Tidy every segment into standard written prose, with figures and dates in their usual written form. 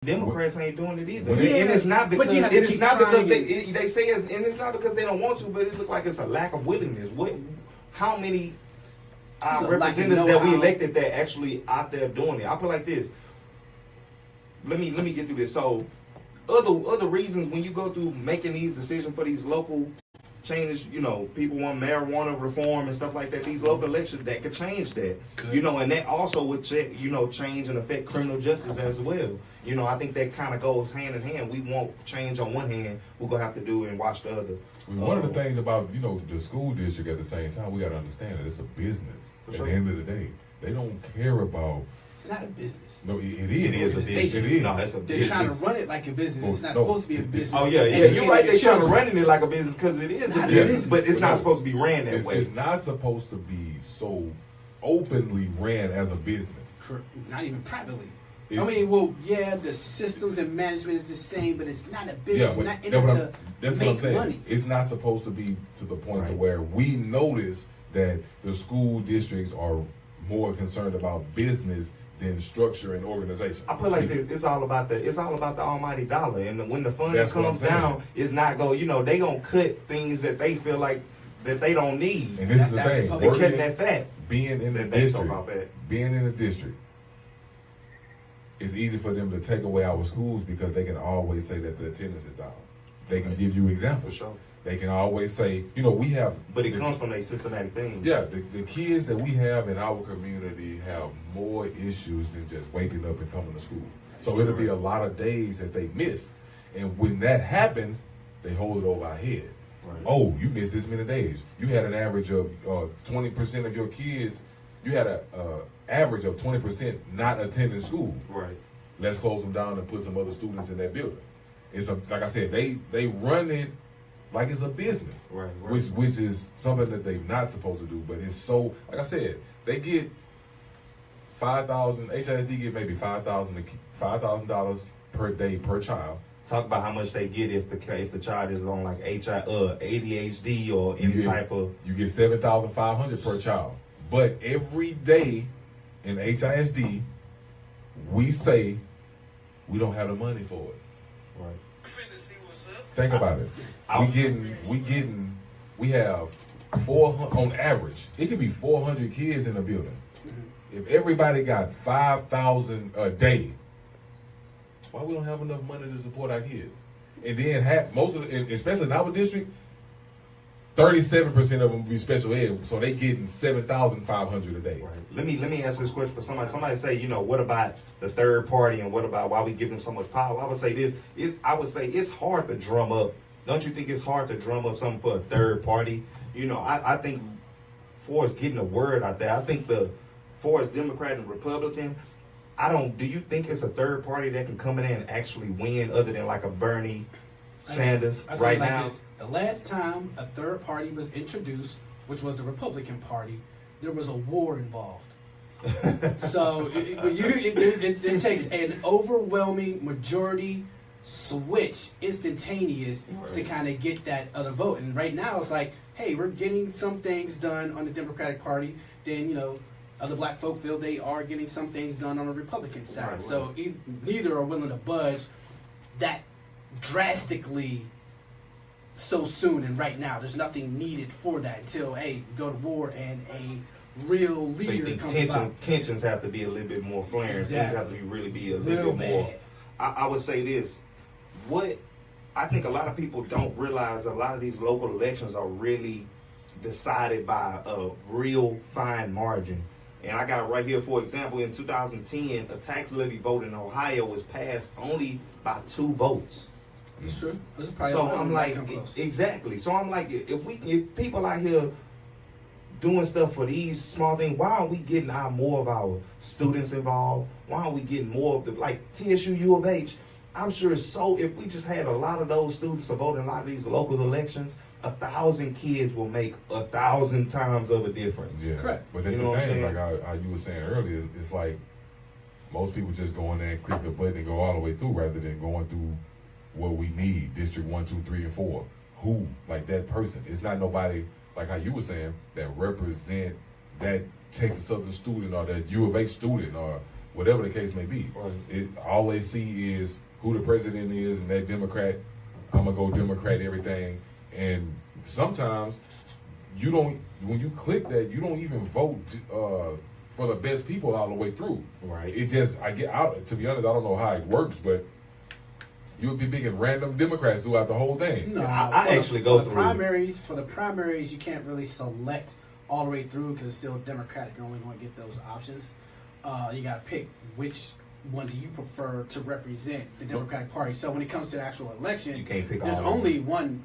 Democrats ain't doing it either, Yeah, and it's not because they say and it's not because they don't want to, but it looks like it's a lack of willingness. How many representatives that we elected that actually out there doing it? I put it like this. Let me get through this. So, other reasons when you go through making these decisions for these local changes, people want marijuana reform and stuff like that. These local elections that could change that, and that also would change and affect criminal justice as well. I think that kind of goes hand in hand. We won't change on one hand, we're gonna have to do and watch the other. One of the things about the school district at the same time, we got to understand that it's a business. At the end of the day, they don't care about. It's not a business. No, it is. It is a business. It is. No, it's a business. They're trying to run it like a business. It's not supposed to be a business. Oh yeah. You're right. They're trying to run it like a business because it is a business, but it's not supposed to be ran that way. It's not supposed to be so openly ran as a business. Not even privately. The systems and management is the same, but it's not a business. Yeah, not in it to that's make what I'm saying. Money. It's not supposed to be to the point to where we notice that the school districts are more concerned about business than structure and organization. I put it like this: it's all about the almighty dollar, and when the funding comes down, it's not they gonna cut things that they feel like that they don't need. And this is the thing: they're cutting that fat. Being in the district, it's easy for them to take away our schools because they can always say that the attendance is down. They can give you examples. For sure. They can always say, we have. But it comes from a systematic thing. Yeah, the kids that we have in our community have more issues than just waking up and coming to school. So it'll be a lot of days that they miss. And when that happens, they hold it over our head. Right. Oh, you missed this many days. You had an average of 20% of your kids. You had an average of 20% not attending school. Right. Let's close them down and put some other students in that building. It's like I said, they run it like it's a business, right. Which is something that they're not supposed to do. But it's so, like I said, they get $5,000. HISD get maybe $5,000 per day per child. Talk about how much they get if the child is on like ADHD or any type of. You get $7,500 per child. But every day in HISD, we say we don't have the money for it. Right. Think about it. We have 400 on average. It could be 400 kids in a building. If everybody got 5,000 a day, why we don't have enough money to support our kids? And then most of especially in our district, 37% of them will be special ed, so they getting 7,500 a day. Right. Let me ask this question for somebody. Somebody say, what about the third party and what about why we give them so much power? I would say it's hard to drum up. Don't you think it's hard to drum up something for a third party? I think for us getting the word out there, I think for us Democrat and Republican, do you think it's a third party that can come in and actually win other than like a Bernie Sanders right now? The last time a third party was introduced, which was the Republican Party, there was a war involved. So it takes an overwhelming majority switch, instantaneous, to kind of get that other vote. And right now it's like, hey, we're getting some things done on the Democratic Party. Then, other black folk feel they are getting some things done on the Republican side. Right. So neither are willing to budge that drastically so soon and right now. There's nothing needed for that until we go to war and a real leader so you think comes about. Tensions have to be a little bit more flaring. Exactly. Things have to really be a little bit more. I would say this. What I think a lot of people don't realize, a lot of these local elections are really decided by a real fine margin. And I got it right here. For example, in 2010, a tax levy vote in Ohio was passed only by 2 votes. It's true. So I'm like, exactly. So I'm like, if people out here doing stuff for these small things, why aren't we getting more of our students involved? Why aren't we getting more of like TSU, U of H? I'm sure if we just had a lot of those students to vote in a lot of these local elections, 1,000 kids will make 1,000 times of a difference. Yeah. Correct. But that's the thing, like how you were saying earlier, it's like most people just go in there and click the button and go all the way through rather than going through what we need, District 1, 2, 3, and 4. Who, like that person. It's not nobody, like how you were saying, that represent that Texas Southern student or that U of H student or whatever the case may be. Right. All they see is who the president is and that Democrat. I'm gonna go Democrat everything. And sometimes you don't. When you click that, you don't even vote for the best people all the way through. Right. It just to be honest, I don't know how it works, but you'll be picking random Democrats throughout the whole thing. No, I actually go through primaries. For the primaries, you can't really select all the way through because it's still Democratic. You're only going to get those options. You got to pick which one do you prefer to represent the Democratic Party. So when it comes to the actual election, You can't pick there's all of only one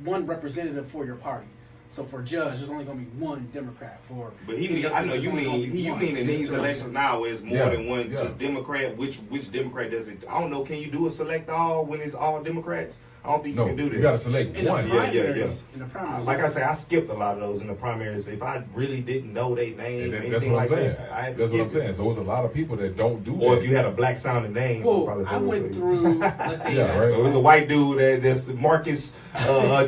representative for your party. So for judge, there's only going to be one Democrat. But I know you mean in these elections now it's more than one just Democrat. Which Democrat does it? I don't know. Can you do a select all when it's all Democrats? I don't think you can do that. You got to select in one. The primaries, In the primaries, Like I say, I skipped a lot of those in the primaries. If I really didn't know their name, And anything that's what like I'm saying. that, I had to That's what I'm skip it. saying. So it's a lot of people that don't do that. Or if you had a black sounding name, well, probably I vote went for you. through. Let's see. Yeah, right. So it was a white dude that's Marcus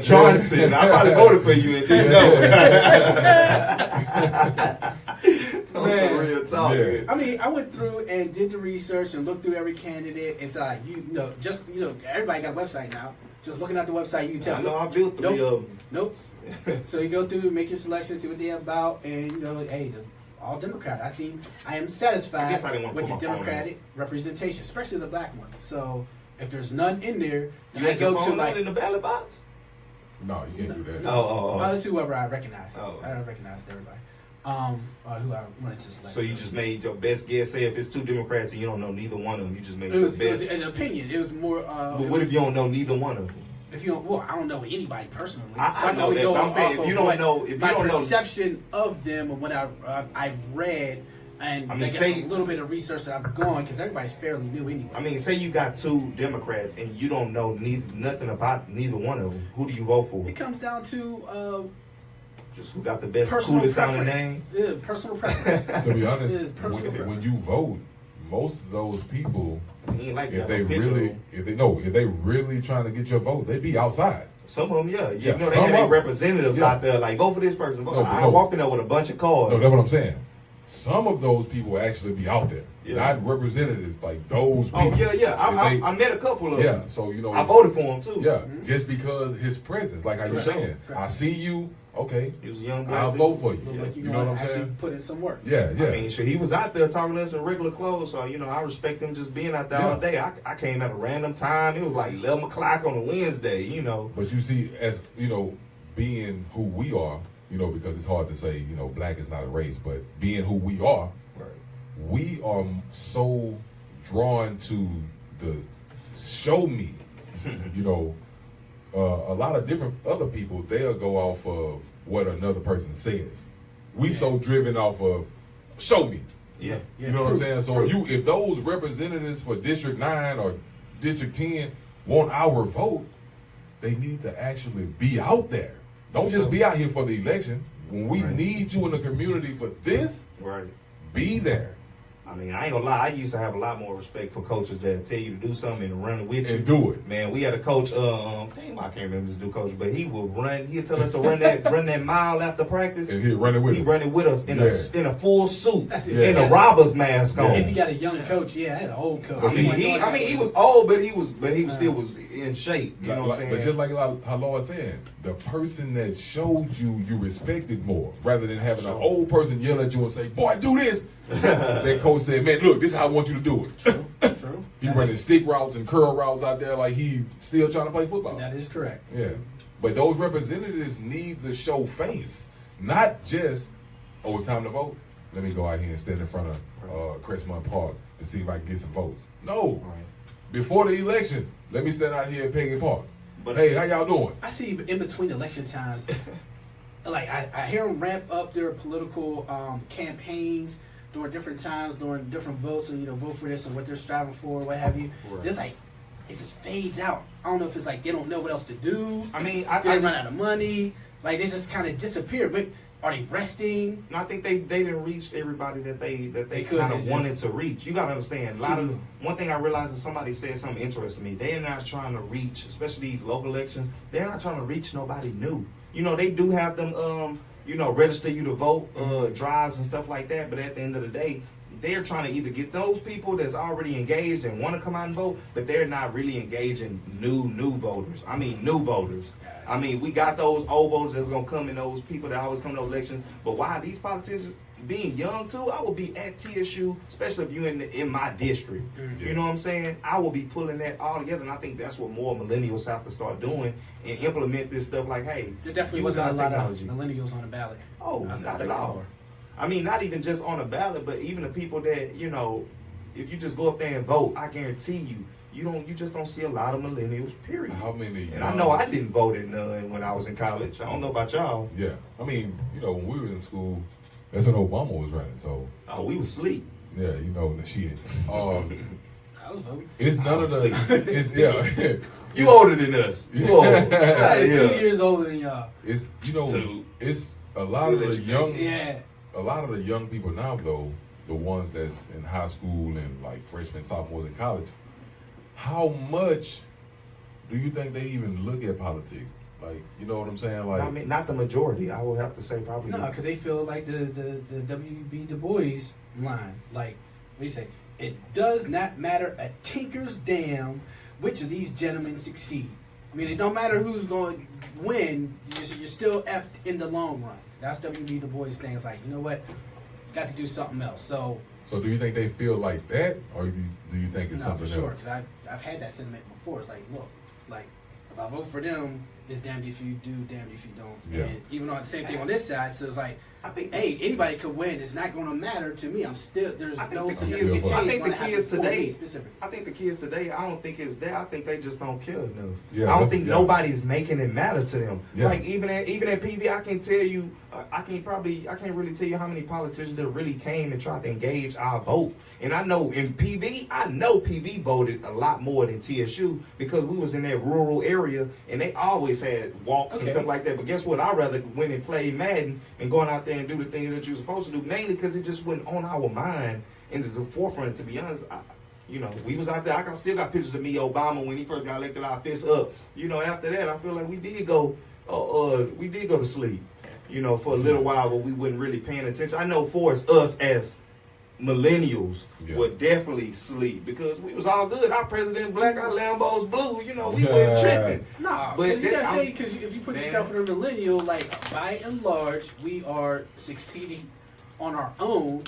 Johnson. I probably voted for you and didn't know. That's some real talk. Yeah. Man. I mean, I went through and did the research and looked through every candidate. It's like everybody got a website now. Just looking at the website, you can tell. I know I built three of them. Nope. So you go through, make your selection, see what they're about, and hey, all Democrat. I am satisfied I guess I didn't want to with put the my phone Democratic representation, especially the black ones. So if there's none in there, then You I had your go to phone like in the ballot box? No, you can't do that. Well, it's whoever I recognize. Oh. I recognized everybody. Who I wanted to select. So you just made your best guess. Say if it's two Democrats and you don't know neither one of them, you just made It was your best. an opinion. It was more. But what if you don't know neither one of them? If you don't, well, I don't know anybody personally. I can know only that, go but I'm saying off if of you don't what know- if you my don't know- perception of them and what I've read, and I mean, I guess say- a little bit of research that I've gone because everybody's fairly new anyway. I mean, say you got two Democrats and you don't know nothing about neither one of them. Who do you vote for? It comes down to Just who got the best, personal coolest sounding preference. name? Yeah, personal preference. To be honest, It is personal when preference. you vote, most of those people, He ain't like if that. they Picture of really, him. if they really trying to get your vote, they be outside. Some of them, yeah. You Yeah, know, they some got their of 'em. representatives Yeah. out there, like, go for this person. Go. No, I no. walked in there with a bunch of cards. No, that's what I'm saying. Some of those people actually be out there, Yeah. not representatives like those people. Oh, yeah. If I met a couple of yeah, them. so I voted for him, too. Yeah, just because his presence, like how you're Correct. saying, Correct. I see you. Okay, He was a young black I'll dude. vote for you. Look like You you know what I'm actually saying? put in some work. Yeah, yeah. I mean, sure, he was out there talking to us in regular clothes, so, I respect him just being out there all day. I came at a random time. It was like 11 o'clock on a Wednesday, But you see, as being who we are, because it's hard to say, black is not a race, but being who we are, we are so drawn to the show me. A lot of different other people, they'll go off of what another person says. We so driven off of show me. Yeah. You know what I'm saying? So if those representatives for District 9 or District 10 want our vote, they need to actually be out there. Don't just be out here for the election. When we need you in the community for this, Right. be there. I mean, I ain't gonna lie. I used to have a lot more respect for coaches that tell you to do something and run with you. And do it. Man, we had a coach. I can't remember this dude coach, but he would run. He'd tell us to run that mile after practice. And he'll run it with He us. run it with us in a full suit, That's it. in Yeah. a robber's mask on. If you got a young coach, I had an old coach. He was old, but he still was in shape. You know what I'm saying? But just like how Lord said, the person that showed you respected more, rather than having an old person yell at you and say, "Boy, do this." That coach said, "Man, look, this is how I want you to do it." True. He running stick routes and curl routes out there like he still trying to play football. That is correct. Yeah, but those representatives need to show face, not just, "Oh, it's time to vote. Let me go out here and stand in front of Crestmont Park to see if I can get some votes." No, before the election, let me stand out here at Peggy Park. But Hey, how y'all doing? I see in between election times, like I hear them ramp up their political campaigns during different times, during different votes, and vote for this and what they're striving for, what have you. Right. It's like it just fades out. I don't know if it's like they don't know what else to do. I mean, They run out of money. Like they just kind of disappear. But are they resting? I think they didn't reach everybody that they could, kind of it's wanted just- to reach. You gotta understand. One thing I realized is somebody said something interesting to me. They're not trying to reach, especially these local elections. They're not trying to reach nobody new. They do have them register you to vote drives and stuff like that. But at the end of the day, they're trying to either get those people that's already engaged and want to come out and vote, but they're not really engaging new voters. I mean, new voters. I mean, we got those old voters that's gonna come in, those people that always come to elections. But why these politicians being young too? I will be at TSU, especially if you in my district. Mm-hmm. You know what I'm saying? I will be pulling that all together, and I think that's what more millennials have to start doing and implement this stuff. Like, hey, There definitely use wasn't our a lot of technology. millennials on the ballot. Oh, not at all. I mean, not even just on the ballot, but even the people that, you know, if you just go up there and vote, I guarantee you, you just don't see a lot of millennials, period. How many? And I know I didn't vote in none when I was in college. I don't know about y'all. Yeah, I mean, you know, when we were in school, that's when Obama was running. So Oh, we was asleep. yeah, you know, the shit. I was voting. It's none of the. It's yeah. You older than us. You older. Yeah, Yeah. 2 years older than y'all. It's you know, Two. it's a lot of the young. Yeah. A lot of the young people now, though, the ones that's in high school and like freshmen, sophomores in college, how much do you think they even look at politics? Like, you know what I'm saying? Like, I mean, not the majority. I would have to say probably. No, because they feel like the W.B. Du Bois line. Like, what do you say? It does not matter a tinker's damn which of these gentlemen succeed. I mean, it don't matter who's going to win. You're still effed in the long run. That's W.B. Du Bois thing. It's like, you know what? Got to do something else. So do you think they feel like that, or do you think it's no, something for sure. else? Because I've had that sentiment before. It's like, look, like if I vote for them, it's damned if you do, damned if you don't. Yeah. And even though it's the same thing on this side, so it's like, I think. hey, anybody could win. It's not going to matter to me. I'm still there's I think no the significant kids- change. I think the gonna happen kids for me today- specifically. I think the kids today. I don't think it's that. I think they just don't care enough. Yeah, I don't that's- think yeah. nobody's making it matter to them. Yeah. Like even at PV, I can tell you, I can't really tell you how many politicians that really came and tried to engage our vote. And I know in PV, PV voted a lot more than TSU because we was in that rural area and they always had walks and Okay. stuff like that. But guess what? I'd rather win and play Madden and going out there and do the things that you're supposed to do, mainly because it just wasn't on our mind into the forefront. To be honest, you know, we was out there. I still got pictures of me, Obama, when he first got elected, our fists up. You know, after that, I feel like we did go to sleep. You know, for a little while, but we wasn't really paying attention. I know for us as millennials Yeah. would definitely sleep because we was all good. Our president black, our Lambos blue. You know, we wasn't tripping. Nah, But because you that- gotta I'm- say, because if you put Man. yourself in a millennial, like by and large, we are succeeding on our own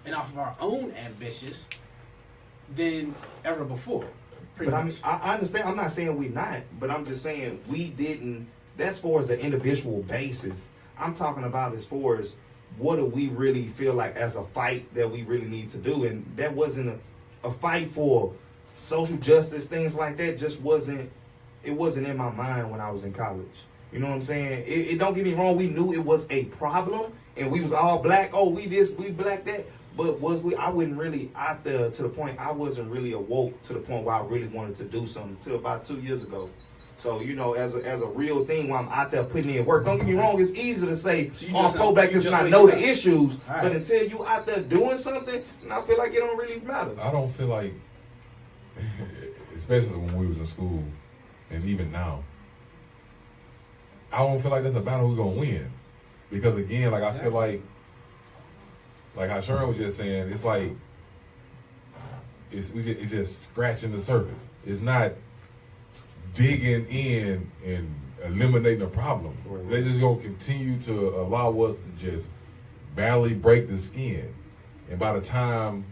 and off of our own ambitions than ever before. Pretty But much. I understand. I'm not saying we not, but I'm just saying we didn't. That's for as an individual basis. I'm talking about as far as what do we really feel like as a fight that we really need to do, and that wasn't a fight for social justice, things like that. Just wasn't. It wasn't in my mind when I was in college. You know what I'm saying? It don't get me wrong. We knew it was a problem, and we was all black. Oh, we this, we black that. But was we? I wasn't really out there to the point. I wasn't really awoke to the point where I really wanted to do something until about 2 years ago. So you know, as a real thing, while I'm out there putting in work. Don't get me wrong. It's easy to say, So you "Oh, just- I'm pro-black," you this just and I wake know up. the issues. All right. But until you out there doing something, and I feel like it don't really matter. I don't feel like, especially when we was in school, and even now, I don't feel like that's a battle we're gonna win, because again, like I feel like how Sharon was just saying, it's like it's just scratching the surface. It's not digging in and eliminating the problem. Right. They're just gonna continue to allow us to just barely break the skin, and by the time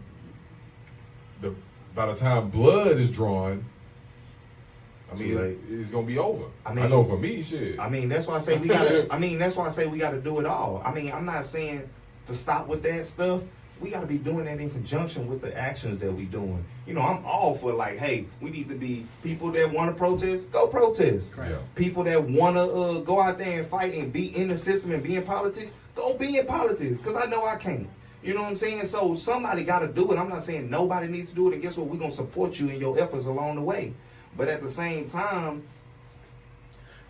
blood is drawn, I mean, Too late. it's gonna be over. I I mean- know for me, shit. I mean, that's why I say we gotta. That's why I say we gotta do it all. I mean, I'm not saying to stop with that stuff. We gotta be doing that in conjunction with the actions that we doing. You know, I'm all for like, hey, we need to be people that want to protest, go protest. Correct. Yeah. People that want to go out there and fight and be in the system and be in politics, go be in politics. Because I know I can't. You know what I'm saying? So somebody got to do it. I'm not saying nobody needs to do it. And guess what? We're going to support you in your efforts along the way. But at the same time,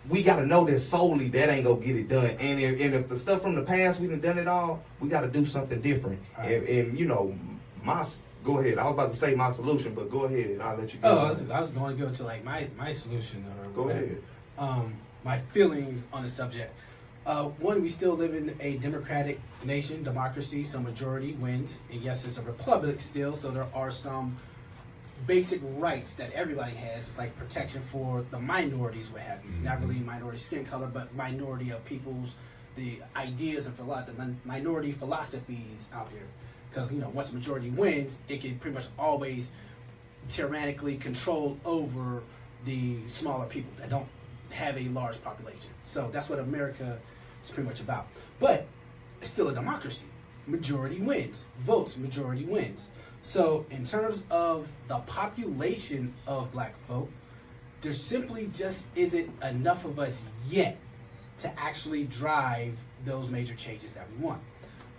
we got to know that solely that ain't going to get it done. And if the stuff from the past, we done it all, we got to do something different. Right. And, you know, go ahead. I was about to say my solution, but go ahead. I'll let you go. Oh, I was going to go to like my solution or Go whatever. ahead. My feelings on the subject. One, we still live in a democratic nation, democracy, so majority wins. And yes, it's a republic still, so there are some basic rights that everybody has. It's like protection for the minorities, what have you. Not really minority skin color, but minority of people's, the ideas and the minority philosophies out there. Because, once a majority wins, it can pretty much always tyrannically control over the smaller people that don't have a large population. So that's what America is pretty much about. But it's still a democracy. Majority wins. Votes, majority wins. So in terms of the population of black folk, there simply just isn't enough of us yet to actually drive those major changes that we want.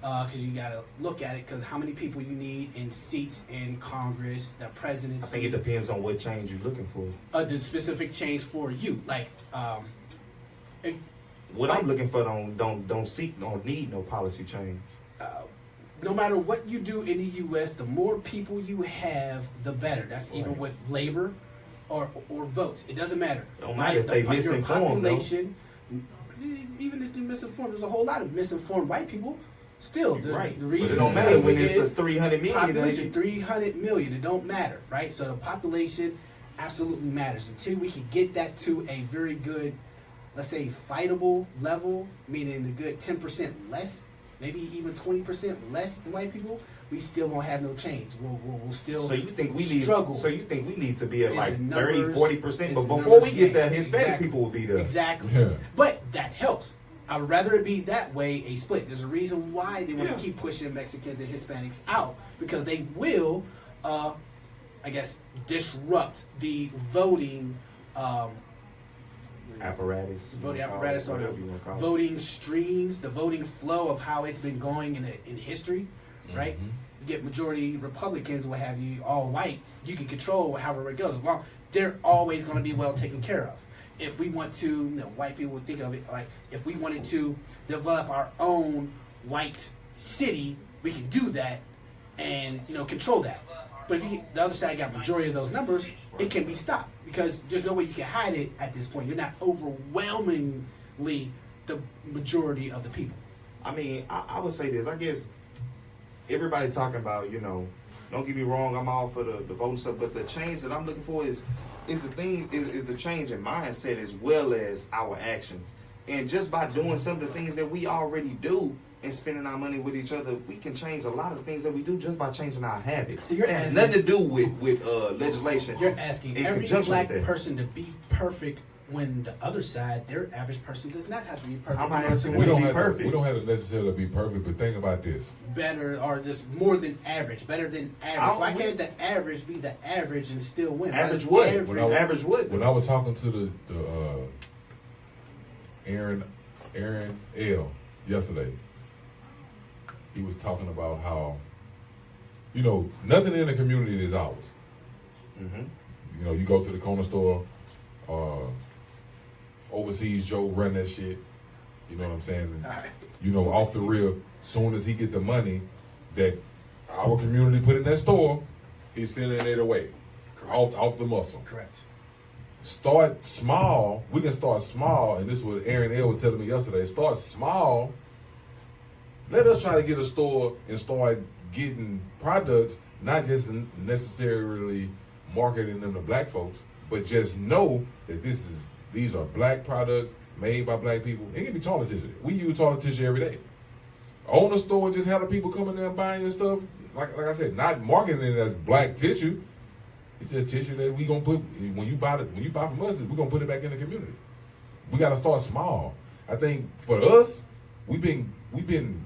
Because you got to look at it, because how many people you need in seats in Congress, the presidency. I think it depends on what change you're looking for. The specific change for you. Like, what I'm looking for don't need no policy change. No matter what you do in the U.S., the more people you have, the better. That's right. Even with labor or votes. It doesn't matter. It don't matter if they misinformed. Population, even if they're misinformed, there's a whole lot of misinformed white people. Still, right. The reason but it don't matter when it's 300 million. Population 300 million. It don't matter, right? So the population absolutely matters. Until we can get that to a very good, let's say, fightable level, meaning the good 10% less, maybe even 20% less than white people, we still won't have no change. We'll still so you think we struggle. So you think we need to be at like numbers, 30-40%? But before we get there, Hispanic exactly. people will be there. Exactly. Yeah. But that helps. I would rather it be that way, a split. There's a reason why they want to keep pushing Mexicans and Hispanics out, because they will, disrupt the voting apparatus. Voting apparatus, or the voting streams, the voting flow of how it's been going in history, right? You get majority Republicans, what have you, all white, you can control however it goes. Well, they're always going to be well taken care of. If we want to, white people would think of it like, if we wanted to develop our own white city, we can do that and, control that. But if the other side got majority of those numbers, it can be stopped, because there's no way you can hide it at this point. You're not overwhelmingly the majority of the people. I mean, I would say this. I guess everybody talking about, don't get me wrong, I'm all for the voting stuff, but the change that I'm looking for is the change in mindset as well as our actions. And just by doing some of the things that we already do and spending our money with each other, we can change a lot of things that we do just by changing our habits. So it has nothing to do with legislation. You're asking every black person to be perfect, when the other side, their average person, does not have to be perfect. I'm not asking we to don't be have perfect. We don't have to necessarily be perfect, but think about this. Better, or just more than average, better than average. Why can't the average be the average and still win? Average what? Average what? When I was talking to the Aaron L. yesterday, he was talking about how, nothing in the community is ours. Mm-hmm. You go to the corner store, overseas Joe run that shit. You know what I'm saying? And, off the real, soon as he get the money that our community put in that store, he's sending it away. Off the muscle. Correct. Start small. We can start small, and this is what Aaron L was telling me yesterday. Start small. Let us try to get a store and start getting products, not just necessarily marketing them to black folks, but just know that these are black products made by black people. It can be toilet tissue. We use toilet tissue every day. Own a store and just have the people coming there and buying your stuff. Like I said, not marketing it as black tissue. It's just tissue that we gonna put when you buy from us, we're gonna put it back in the community. We gotta start small. I think for us, we've been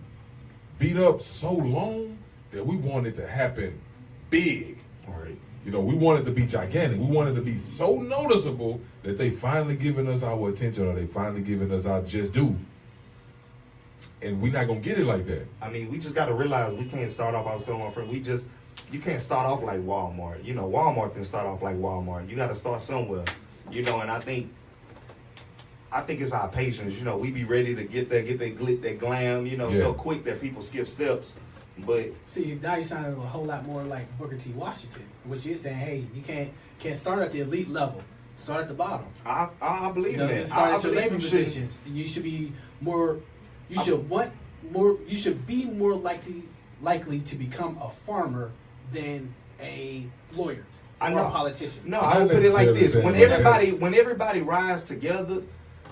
beat up so long that we want it to happen big. Right. We want it to be gigantic. We want it to be so noticeable that they finally giving us our attention, or they finally giving us our just due. And we're not gonna get it like that. I mean, we just gotta realize we can't start off. I was telling my friend, you can't start off like Walmart. Walmart didn't start off like Walmart. You gotta start somewhere. And I think it's our patience. We be ready to get that glit, that glam, so quick that people skip steps. But see, now you're sounding a whole lot more like Booker T. Washington, which is saying, hey, you can't start at the elite level. Start at the bottom. I believe You know, that. start I at your believe labor you should. positions. You should be more. You should want more. You should be more likely to become a farmer than a lawyer I or know. a politician. No, Not I would put it like this: necessarily when everybody rides together,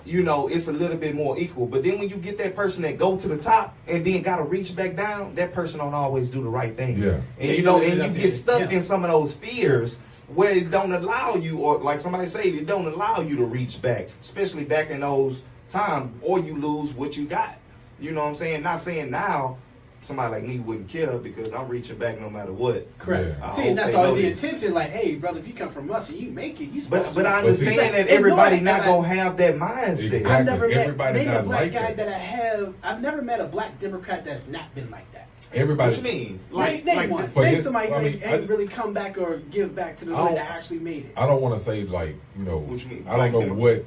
you know, it's a little bit more equal. But then when you get that person that go to the top and then gotta reach back down, that person don't always do the right thing. Yeah. And Yeah, you know, you and have you to- get stuck yeah. in some of those fears where it don't allow you, or like somebody say, it don't allow you to reach back, especially back in those times, or you lose what you got. You know what I'm saying? Not saying now somebody like me wouldn't care because I'm reaching back no matter what. Correct. Yeah. I See, hope and that's they always know the this. intention. Like, hey, brother, if you come from us and you make it, you supposed But I to. But see- understand that Ignore everybody it. not And gonna have that mindset. Exactly. I've never met Everybody name a not black like guy that. that I have. I've never met a black Democrat that's not been like that. Everybody. What you mean? Name one. for Name his- somebody I who mean, ain't I- really come back or give back to the I way don't- that actually made it. I don't want to say like, you know, What you mean, I don't black know Democrat?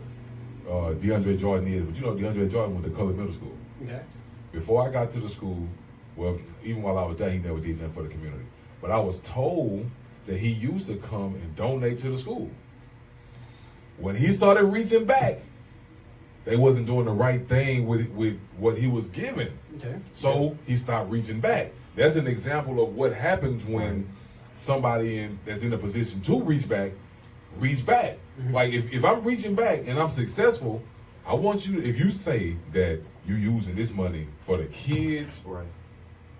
what DeAndre Jordan is, but you know DeAndre Jordan went to Colored Middle School. Okay. Before I got to the school, well, even while I was there, he never did nothing for the community. But I was told that he used to come and donate to the school. When he started reaching back, they wasn't doing the right thing with what he was given. Okay. So he stopped reaching back. That's an example of what happens when somebody that's in a position to reach back. Mhm. Like if I'm reaching back and I'm successful, I want you, if you say that you're using this money for the kids, Right.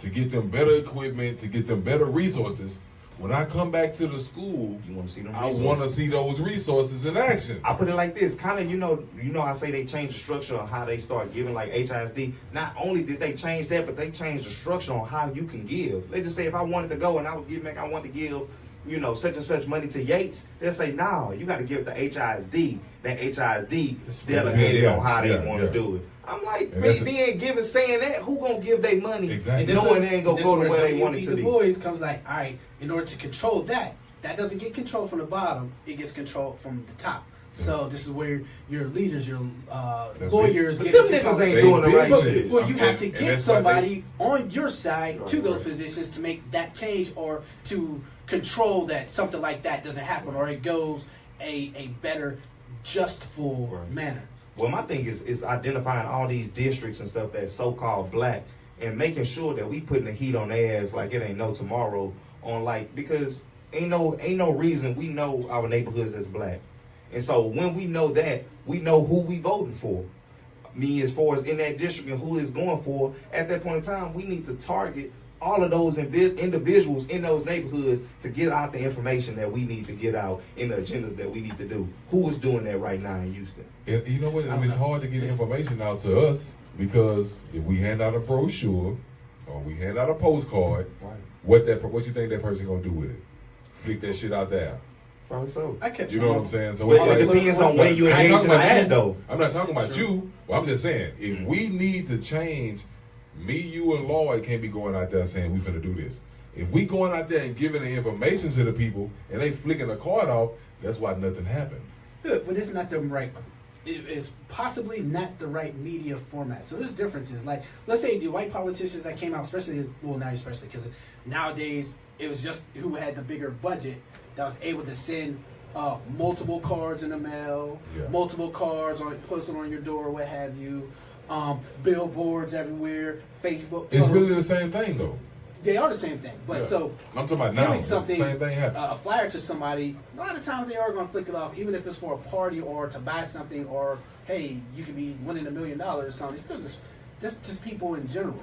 to get them better equipment, to get them better resources, when I come back to the school, You want to see them? I resources? want to see those resources in action. I put it like this, kind of, you know, I say they changed the structure of how they start giving, like HISD. Not only did they change that, but they changed the structure on how you can give. Let's just say if I wanted to go and I was giving back, I want to give, you know, such and such money to Yates. They'll say, no, you got to give it to HISD. That HISD delegated Yeah, on how they yeah, want to yeah. do it. I'm like, And that's me ain't giving, saying that. Who gonna give their money? Exactly. And this Knowing is- they ain't gonna this go is to where they W.E. want it to Du be. Bois comes like, all right, in order to control that doesn't get controlled from the bottom. It gets controlled from the top. So this is where your leaders, your lawyers But get them into niggas power. ain't They doing the right business. shit. Well, you have And to get that's why somebody on your side to Right, those right. positions to make that change or to control that something like that doesn't happen or it goes a better, justful Right. manner. Well, my thing is identifying all these districts and stuff that's so-called black and making sure that we putting the heat on their ass like it ain't no tomorrow on, like, because ain't no reason we know our neighborhoods as black. And so when we know that, we know who we voting for. Me, as far as in that district and who is going for, at that point in time, we need to target all of those individuals in those neighborhoods to get out the information that we need to get out in the agendas that we need to do. Who is doing that right now in Houston? And you know what? I And don't it's know. hard to get information out to us because if we hand out a brochure or we hand out a postcard, what you think that person gonna do with it? Flick that shit out there. Probably so. I kept You know what I'm saying? So But it's it like, depends on when you I ain't engage in talking about that, you. though. I'm not talking about Sure. you. Well, I'm just saying, if we need to change, me, you, and Lloyd can't be going out there saying we finna do this. If we going out there and giving the information to the people and they flicking the card off, that's why nothing happens. Good, but it's not the right. It's possibly not the right media format. So there's differences. Like, let's say the white politicians that came out, especially, well, not especially because nowadays it was just who had the bigger budget that was able to send multiple cards in the mail, Yeah. multiple cards on posted on your door, what have you, billboards everywhere, Facebook. It's posts. really the same thing though. They are the same thing, but Yeah. so I'm talking about now. giving It's the something, same thing happening. a flyer to somebody, a lot of times they are going to flick it off, even if it's for a party or to buy something, or hey, you could be winning $1 million or something. It's still just people in general.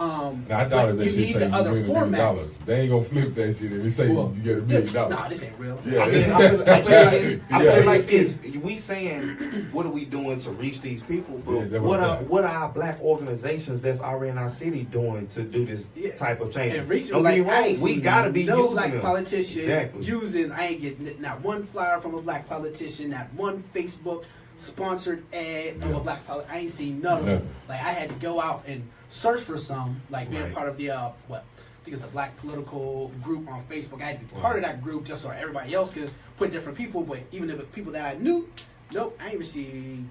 Now, I doubt if but that you shit need say the you other win $1 million. formats. They ain't gonna flip that shit if it say Well, you get $1 million. Nah, this ain't real. Yeah. I mean, I feel Yeah. like this. We saying, what are we doing to reach these people? But Yeah, that what was are bad. what are our black organizations that's already in our city doing to do this Yeah. type of change? And recently, Don't get me like, I wrong, ain't we seen gotta be no using black them. politician Exactly. using. I ain't getting not one flyer from a black politician, not one Facebook sponsored ad of Yeah. a black politician. I ain't seen none of them. Nothing. Like I had to go out and search for some, like being Right. part of the what I think it's the Black Political Group on Facebook. I had to be part of that group just so everybody else could put different people. But even if it was people that I knew, nope, I ain't received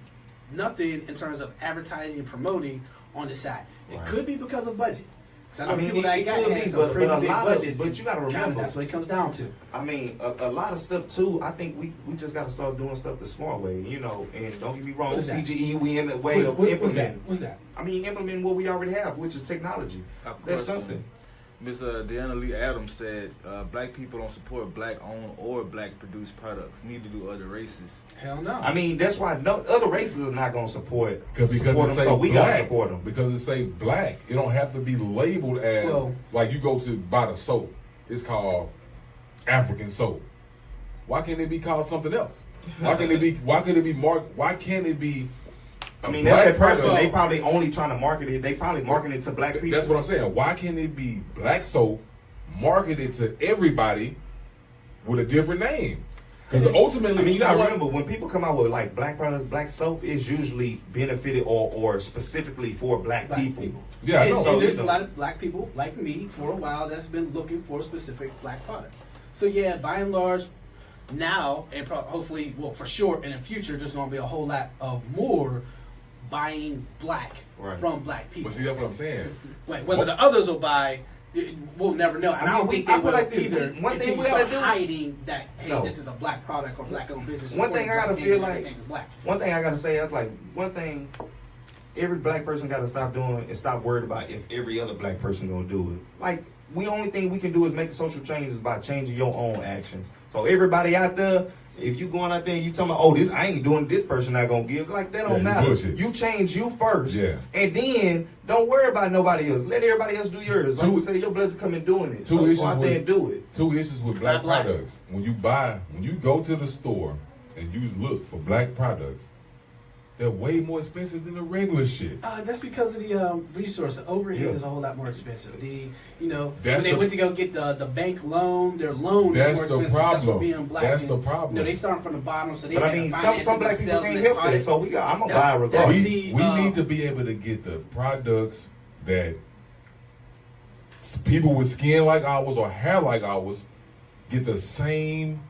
nothing in terms of advertising and promoting on the side. It Right. could be because of budget. So I know people that got had some pretty big budgets. But you got to remember, that's what it comes down to. I mean, a lot of stuff too. I think we just got to start doing stuff the smart way, you know. And don't get me wrong, CGE, we in the way of implementing. What's that? I mean, implementing what we already have, which is technology. That's something. Ms. Deanna Lee Adams said, black people don't support black-owned or black-produced products. Neither do other races. Hell no. I mean, that's why no other races are not going to support because them, so we got to support them. Because it say black. It don't have to be labeled as, like you go to buy the soap. It's called African soap. Why can't it be called something else? Why can't it be marked? Why can't it be... I mean, that's that person. They probably only trying to market it. They probably market it to black people. That's what I'm saying. Why can't it be black soap marketed to everybody with a different name? Because ultimately, I mean, you gotta remember when people come out with like black products, black soap is usually benefited or specifically for black people. Yeah, I know. And there's a lot of black people like me for a while that's been looking for specific black products. So yeah, by and large, now and hopefully, well, for sure, in the future, there's going to be a whole lot of more buying black from black people. But see, that's what I'm saying. Whether the others will buy, we'll never know. And I don't think they will either. One thing we start gotta do, hiding that this is a black product or black-owned business. One thing I gotta feel like, one thing I gotta say is like one thing. Every black person gotta stop doing and stop worried about if every other black person gonna do it. Like only thing we can do is make social changes by changing your own actions. So everybody out there, if you going out there and you talking about, oh, this I ain't doing, this person not gonna give, like that don't matter. You change you first, and then don't worry about nobody else. Let everybody else do yours. Like you say, your blessing come in doing it. So go out there and do it. Two issues with black products. When you go to the store and you look for black products, they're way more expensive than the regular shit. That's because of the resource. The overhead is a whole lot more expensive. When they went to go get the bank loan, their loan is more expensive just for being black. That's the problem. They start from the bottom, so they. But I mean, some black people can't help that. So I'm gonna buy a regardless. We need to be able to get the products that people with skin like ours or hair like ours get the same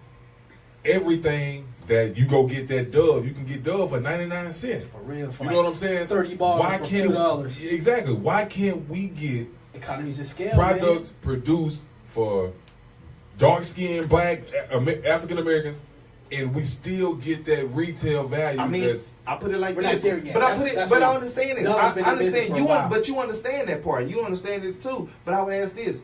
everything. That you go get that Dove, you can get Dove for 99 cents. For real, you know what I'm saying? 30 bars for $2. Exactly. Why can't we get economies of scale products produced for dark-skinned black African Americans, and we still get that retail value? I mean, I put it like this, but I understand it. No, I understand you, but you understand that part. You understand it too. But I would ask this: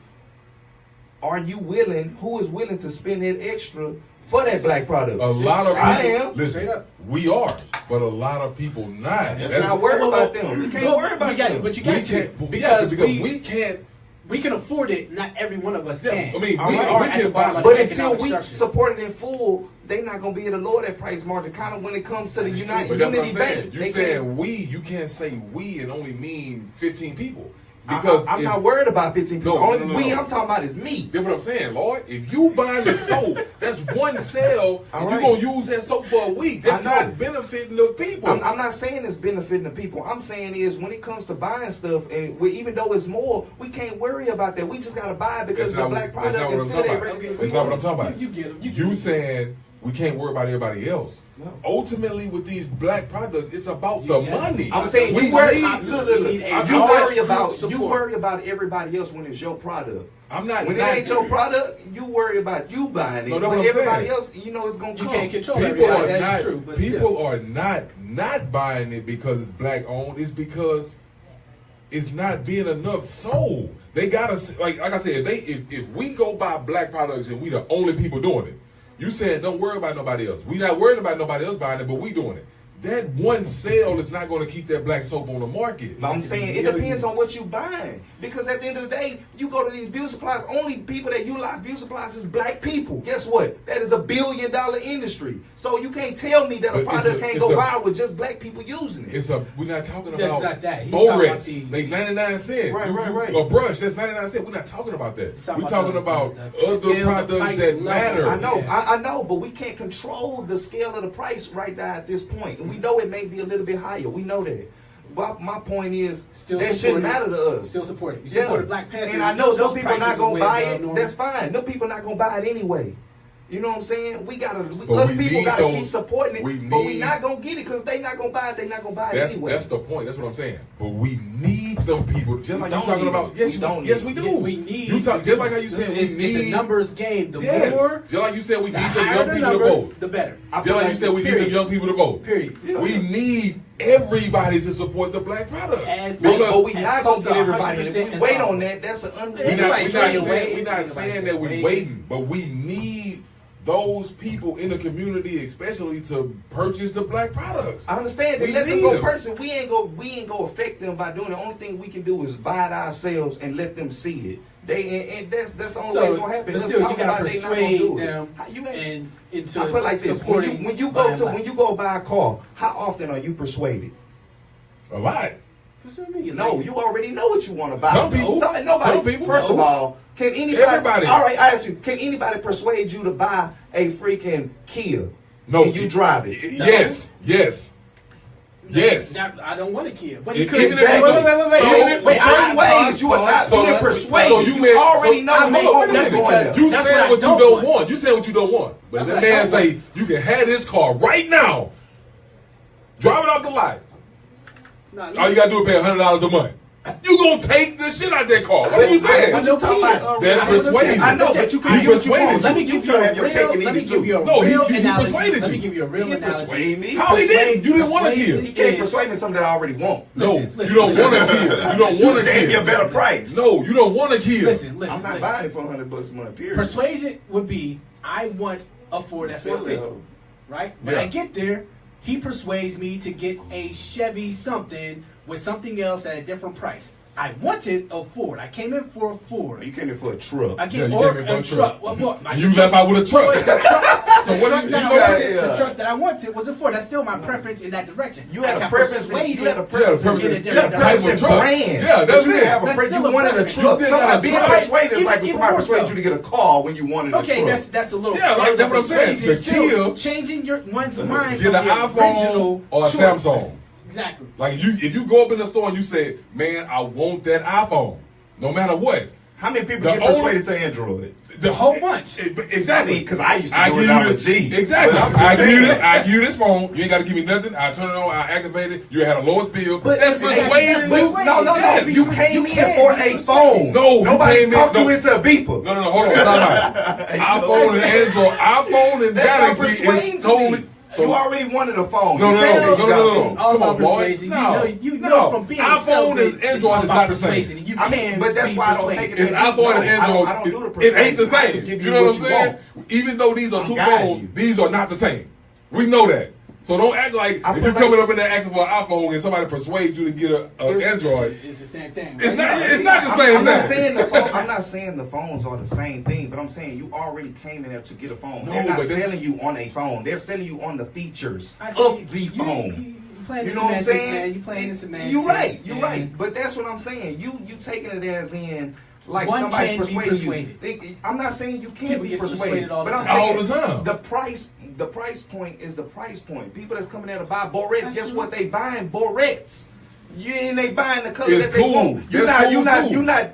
are you willing? Who is willing to spend that extra? For that black product. A lot of people, I am. Listen, we are, but a lot of people not. That's not worried about them. We can't worry about them. But you got to. Because we can't. We can afford it. Not every one of us can. I mean, we can buy. But until we support it in full, they're not going to be able to lower that price margin. Kind of when it comes to the Unity Bank. You're saying we. You can't say we and only mean 15 people. Because I'm not worried about 15 people. No. I'm talking about is me. That's what I'm saying, Lord. If you buy the soap, that's one sale, and you're going to use that soap for a week. That's not benefiting the people. I'm not saying it's benefiting the people. I'm saying is when it comes to buying stuff, and even though it's more, we can't worry about that. We just got to buy it because it's a black product until they're ready to. That's not what I'm talking about. You get them. You saying we can't worry about everybody else. No. Ultimately, with these black products, it's about the money. I'm saying you worry about everybody else when it's your product. I'm not. When it ain't your product, you worry about you buying it. No, but everybody else, it's gonna come. You can't control everybody. That's true. But people are not buying it because it's black owned. It's because it's not being enough sold. They gotta like I said. If we go buy black products and we the only people doing it. You said don't worry about nobody else. We not worried about nobody else buying it, but we doing it. That one sale is not going to keep that black soap on the market. I'm saying it depends on what you buying. Because at the end of the day, you go to these beauty supplies, only people that utilize beauty supplies is black people. Guess what? That is $1 billion industry. So you can't tell me that a product can't go viral with just black people using it. We're not talking that's about not that. Borex. They 99 cents. Right. A brush, that's 99 cents. We're not talking about that. We're talking about other products that matter. I know, but we can't control the scale of the price right now at this point. And we know it may be a little bit higher. We know that. But my point is, that shouldn't matter to us. Still support it. You support Black Panther. And I know some people not going to buy it. That's fine. No people not going to buy it anyway. You know what I'm saying? We gotta, But us we people need gotta those- keep supporting it. we But we need- not gonna get it because they not gonna buy it. They not gonna buy it anyway. That's the point. That's what I'm saying. But we need them people. Just We like you don't talking need about. them. Yes, We don't yes, need we Yeah, do. we need. You talk just like how you said it's, we need it's a numbers game. The Yes. more, Just like you said we the need them higher young the people number, to vote. the better. I Just feel like like you said we need period. them young people to vote. Period. Yeah. We need everybody to support the black product. As- But Because we as not close gonna to get everybody. 100% If we as wait possible. on that, that's an we're not, Everybody we're not saying saying, wait. we're not Everybody saying saying that we're wait. waiting, but we need those people in the community, especially to purchase the black products. I understand that. We Let them need go them. person. We ain't go affect them by doing it. The only thing we can do is buy it ourselves and let them see it. And that's the only way it's gonna happen. but Us still, you talking gotta about it, they not gonna persuade do it. them How you ain't- and into I put like this: supporting when you buying go black. when you go buy a car, how often are you persuaded? A lot. That's what I mean. No, Like, you already know what you want to buy. Some people- nobody. some people First of know. all, can anybody? Everybody. All right, I ask you: can anybody persuade you to buy a freaking Kia? No, and you drive it. Yes, yes, yes. that- I don't want a kid. But It- you could. even if- Exactly. Wait. So, Even if- in certain ways, you are not so- being persuaded. so you you already know I they mean, going that's to go because there. You That's said what I what you don't don't want. want. You said what you don't want. But if That's that what I man don't say want. you can have this car right now, drive it off the lot. No, All you gotta do is pay $100 a month. You gonna take the shit out that car? What are you saying? What you talking about? That's persuading. I know, but you You can get what you persuaded. want. Let me You give you can a have your cake real. and Let eat me it give too. you a No, he real analogy. persuaded Let me you. give you a real He didn't analogy. persuade me. How he didn't? You didn't want a Persuasion kid. He can't is- persuade me something that I already want. No, Listen, you don't want a listen. kid. You don't You want a just gave me a kid. better price. No, you don't want a kid. Listen. I'm not buying it for $100 a month. Period. Persuasion would be, I want a Ford F-150, right? When Yeah. I get there, he persuades me to get a Chevy something with something else at a different price. I wanted a Ford. I came in for a Ford. You came in for a truck. I Yeah, came you or came in for a a truck. truck. Well, And you left out with a truck. The truck, So what truck you that I know? wanted, Yeah. the truck that I wanted was a Ford. That's still my preference in that direction. You had I a got preference. persuaded You had a Yeah, preference. the in a purpose- different You had a type preference of in truck. brand. Yeah, But that's you didn't it. have a That's preference. still You wanted a preference. truck. You still got Somebody a being truck. persuaded is like when Even somebody more persuades so. you to get a car when you wanted a Okay, truck. that's a little. Yeah, like, that's what I'm saying. Persuasion The is still Kia- changing your one's mind Get from an the original iPhone or a choice. Samsung. Exactly. Like if you go up in the store and you say, "Man, I want that iPhone," no matter what. How many people The get only- persuaded to Android? The whole bunch. Exactly. I mean, 'cause I used to do give it you when I was this- G. Exactly. But I'm just I give you saying. this. I give you this phone. You ain't got to give me nothing. I turn it on. I activate it. You had a lowest bill. But That's it's- persuading that's you. persuading. No. Yes. You came in can for be a persuaded. phone. No, you Nobody came in- talked you no. into a beeper. No, hold on. iPhone and Android. iPhone and That's not Galaxy persuading is to totally. me. You already wanted a phone. No, You no, said no, you got a no. phone. It's all Come about on, boy. persuasion. No, You no. know from being a iPhone salesman, and it's Android all is about not the same. persuasion. You I mean, can but that's be why I don't persuaded. take it It's iPhone and Android. I don't do the It ain't the persuasion. I same. just give You know what I'm you saying? want. Even though these are I'm two guiding phones, you. these are not the same. We know that. So don't act like I if feel you're like- coming up in there asking for an iPhone and somebody persuades you to get an Android. It's the same thing. It's not. right? It's not the same I'm not thing. saying the phone, I'm not saying the phones are the same thing, but I'm saying you already came in there to get a phone. No, They're not but this- selling you on a phone. They're selling you on the features I see. of the phone. You playing You the know what I'm semantics, saying? man. You playing the semantics. You're right. You're and right. But that's what I'm saying. You taking it as in like One somebody's can be persuading persuaded. you. I'm not saying you can't People be get persuaded, persuaded all the but I'm time. saying All the time. the price point is the price point. People that's coming there to buy Borex, That's guess true. what they buying? Borex. You ain't they buying the color It's that they cool. want. You're That's not, cool,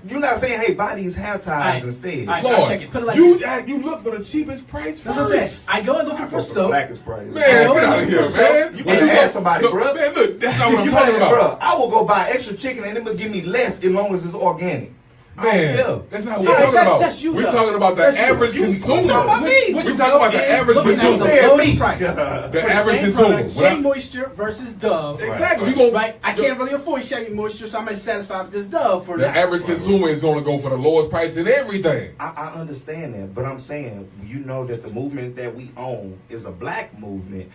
you're not saying, hey, buy these hair ties Alright. instead. Alright. Lord, check it. Put it like you this. you look for the cheapest price That's what I'm saying. first. I go looking I for go for the soap. blackest price. Man, I get know out you of here, for man. You When better go- ask somebody, look, bruh. Man, look, that's not what I'm You talking better, about. bruh, I will go buy extra chicken and it must give me less as long as it's organic. I don't Man, care. that's not what Yeah, we're talking that- about. that's you, We're though. talking about the That's you. average You consumer. talking about me? What We you talking go about the in average looking at consumer. the Said lowest me. price. The For the average same consumer. product, What I- Shea Moisture versus Dove. Exactly. Right. You gonna Right? I can't really afford Shea Moisture, so I'm gonna satisfy with this Dove for The now. average consumer is going to go for the lowest price in everything. I understand that, but I'm saying, you know that the movement that we own is a black movement.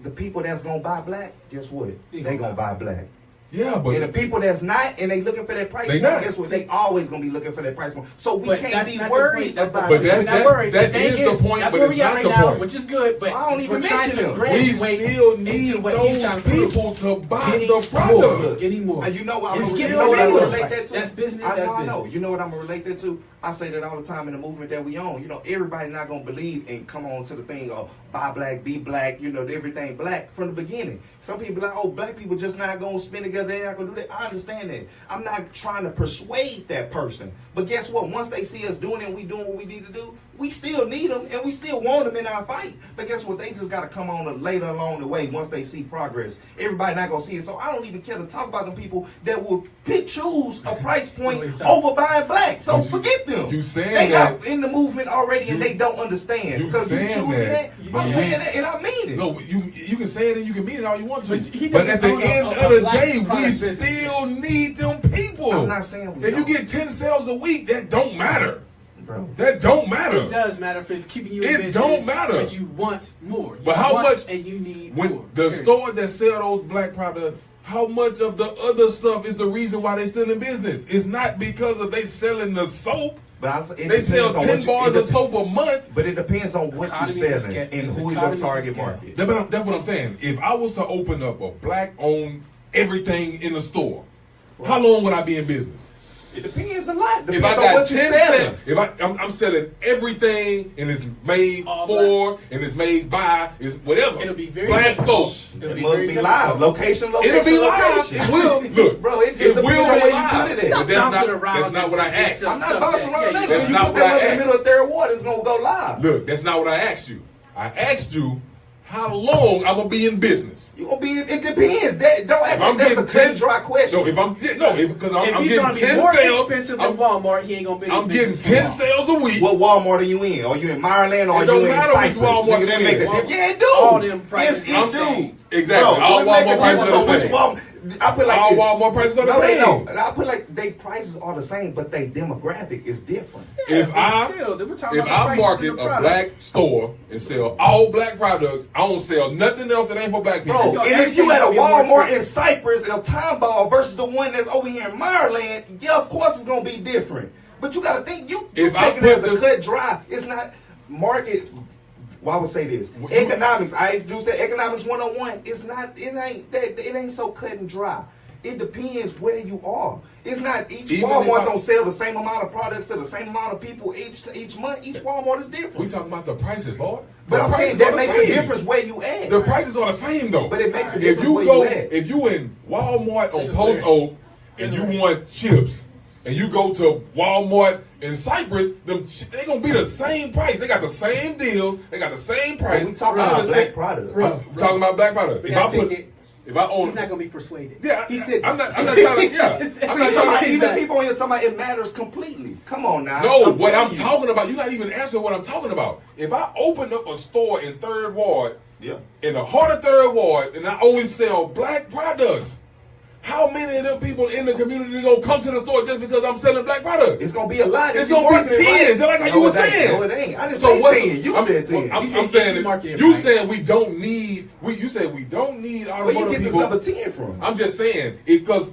The people that's gonna buy black, guess what? They gonna buy black. Yeah, And the but people that's not, and they looking for that price They point, not. guess what? They always gonna be looking for that price point. So we But can't that's be not the worried point. That's the about But it. that- We're not that's- worried. that The thing is the point, That's but where it's we at not right the now, point. which is good. But So I don't even we're trying mention to them. we graduate still into need what he's those trying to prove. people to buy Getting the more. product. Getting more. And you know what? It's You getting know what I more. relate that to? That's business. I That's know. I know. business. You know what I'm gonna relate that to? I say that all the time in the movement that we own. You know, everybody not gonna believe and come on to the thing of buy black, be black. You know, everything black from the beginning. Some people like, oh, black people just not gonna spend together. They not gonna do that. I understand that. I'm not trying to persuade that person. But guess what? Once they see us doing it, and we doing what we need to do. We still need them, and we still want them in our fight. But guess what? They just got to come on later along the way once they see progress. Everybody not going to see it. So I don't even care to talk about them people that will choose a price point over buying black. So forget them. You saying they that. Got in the movement already, and they don't understand. Because you choosing that. I'm saying that, and I mean it. No, you can say it and you can mean it all you want to. But But at the doesn't end own of a the black day, we product business. still need them people. I'm not saying we If you don't. get 10 sales a week, that don't matter. Bro. That don't matter. It does matter if it's keeping you in It business. don't matter. But you want more. You But how want much? And you need When more. the Period. store that sell those black products, how much of the other stuff is the reason why they still in business? It's not because of they selling the soap. But it They sell depends on 10 what bars you, of soap a month. But it depends on what Economies you're of selling scale. and It's who is your economies of target scale. market. That's what I'm saying. If I was to open up a black-owned everything in the store, how long would I be in business? It depends a lot. If Depends I on got what you're 10 selling. sales, I'm selling everything and it's made All for and it's made by, is whatever. It'll be very black difficult. folks. It'll It be must very be difficult. live. Location. It'll be live. Location. It will. Look, Bro, it just it depends will on be where you live. put it Stop at. But that's bouncing not, around that's not what I and asked. just I'm not bouncing around that. That's When you not put what I them up in the asked. middle of third ward, it's gonna go live. Look, that's not what I asked you. I asked you how long I'm gonna be in business. You gonna be? It depends. That don't act If like I'm that's a getting cut 10 and dry question. No, because I'm If he's getting gonna be 10 more sales. expensive than I'm, Walmart, he ain't gonna be. in I'm getting business 10 for Walmart. sales a week. What Walmart are you in? Are you in Maryland or It are don't you in matter which Cypress? Walmart Nigga, you that in. make a difference. Yeah, it do. All them prices Yes, are it the do. same. Exactly. Bro, All we make a Walmart prices difference are on the which same. Walmart. I put like All this. Walmart prices are the No, they same. don't. And I put like they prices are the same, but they demographic is different. If but I still, we're talking if about I the prices market of the a product. black store and sell all black products, I don't sell nothing else that ain't for black people. Bro, gonna- and if you at a everything's gonna be more Walmart in Cypress or Tomball versus the one that's over here in Maryland, yeah, of course it's gonna be different. But you gotta think you If I take it as put a this- cut dry. It's not market. Well, I would say this: economics. I introduced that economics 101. It's not. It ain't so cut and dry. It depends where you are. It's not each Even Walmart if I- don't sell the same amount of products to the same amount of people each month. Each Walmart is different. We talking about the prices, Lord. But The I'm saying prices that are the makes same. a difference where you at. The prices are the same though. But it makes a if difference you where go, you at. if you in Walmart on This is Post weird. Oak and you want chips, and you go to Walmart in Cypress, they gonna be the same price. They got the same deals. They got the same price. we talking I about understand- black products. I'm talking about black products. We If I gotta put, take it. if I own, He's not gonna be persuaded. yeah, he said. I'm not trying to. Yeah, I'm See, not trying somebody, to. even people on here talking about it matters completely. Come on now. No, what telling I'm you. talking about, you're not even answering what I'm talking about. If I open up a store in Third Ward, Yeah. in the heart of Third Ward, and I only sell black products, how many of them people in the community gonna come to the store just because I'm selling black products? It's gonna be a lot. It's if you gonna be market it 10, right. just like how you No, were it ain't. saying. No, it ain't. I didn't So say what's 10. You said 10. I'm He said saying you market it you right. saying we don't need. You said we don't need Where you automotive get this people. number 10 from? I'm just saying it because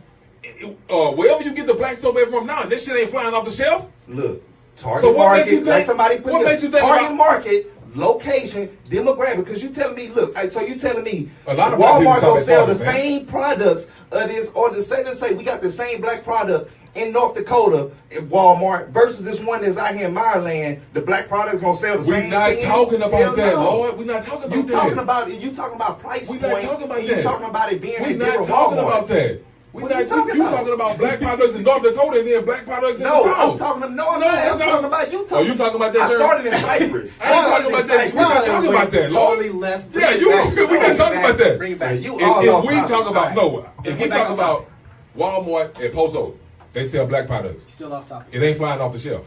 wherever you get the black soap from now, this shit ain't flying off the shelf. Look, target So what makes market, you think- like somebody put what here, makes you think target about- market, location, demographic. Because you telling me, look, so you telling me A lot of black Walmart people gonna shop sell at the Target, man. same products of this, or the same, let's say we got the same black product in North Dakota at Walmart versus this one that's out here in Maryland. The black product's gonna sell the We're same. not 10? talking about Hell that, no. Lord. We're not talking about You that. talking about it? You talking about price We point? not talking about and that. You talking about it being We're in not different talking Walmarts. about that. We What are not you talking you about? talking about black products in North Dakota and then black products in No, the I'm South. talking. I'm No, not. that's I'm not- talking about you. Oh, you talking about that, I sir? started in Cypress. I ain't talking about that. We're not talking about that, Lord. Totally left. Yeah, Bring you- it back. we Bring not it talking back. about that. Bring it back. You If, all if off we topic. talk about All right. no, Let's if we get back talk on about Walmart and Post Oak, they sell black products. Still off topic. It ain't flying off the shelf.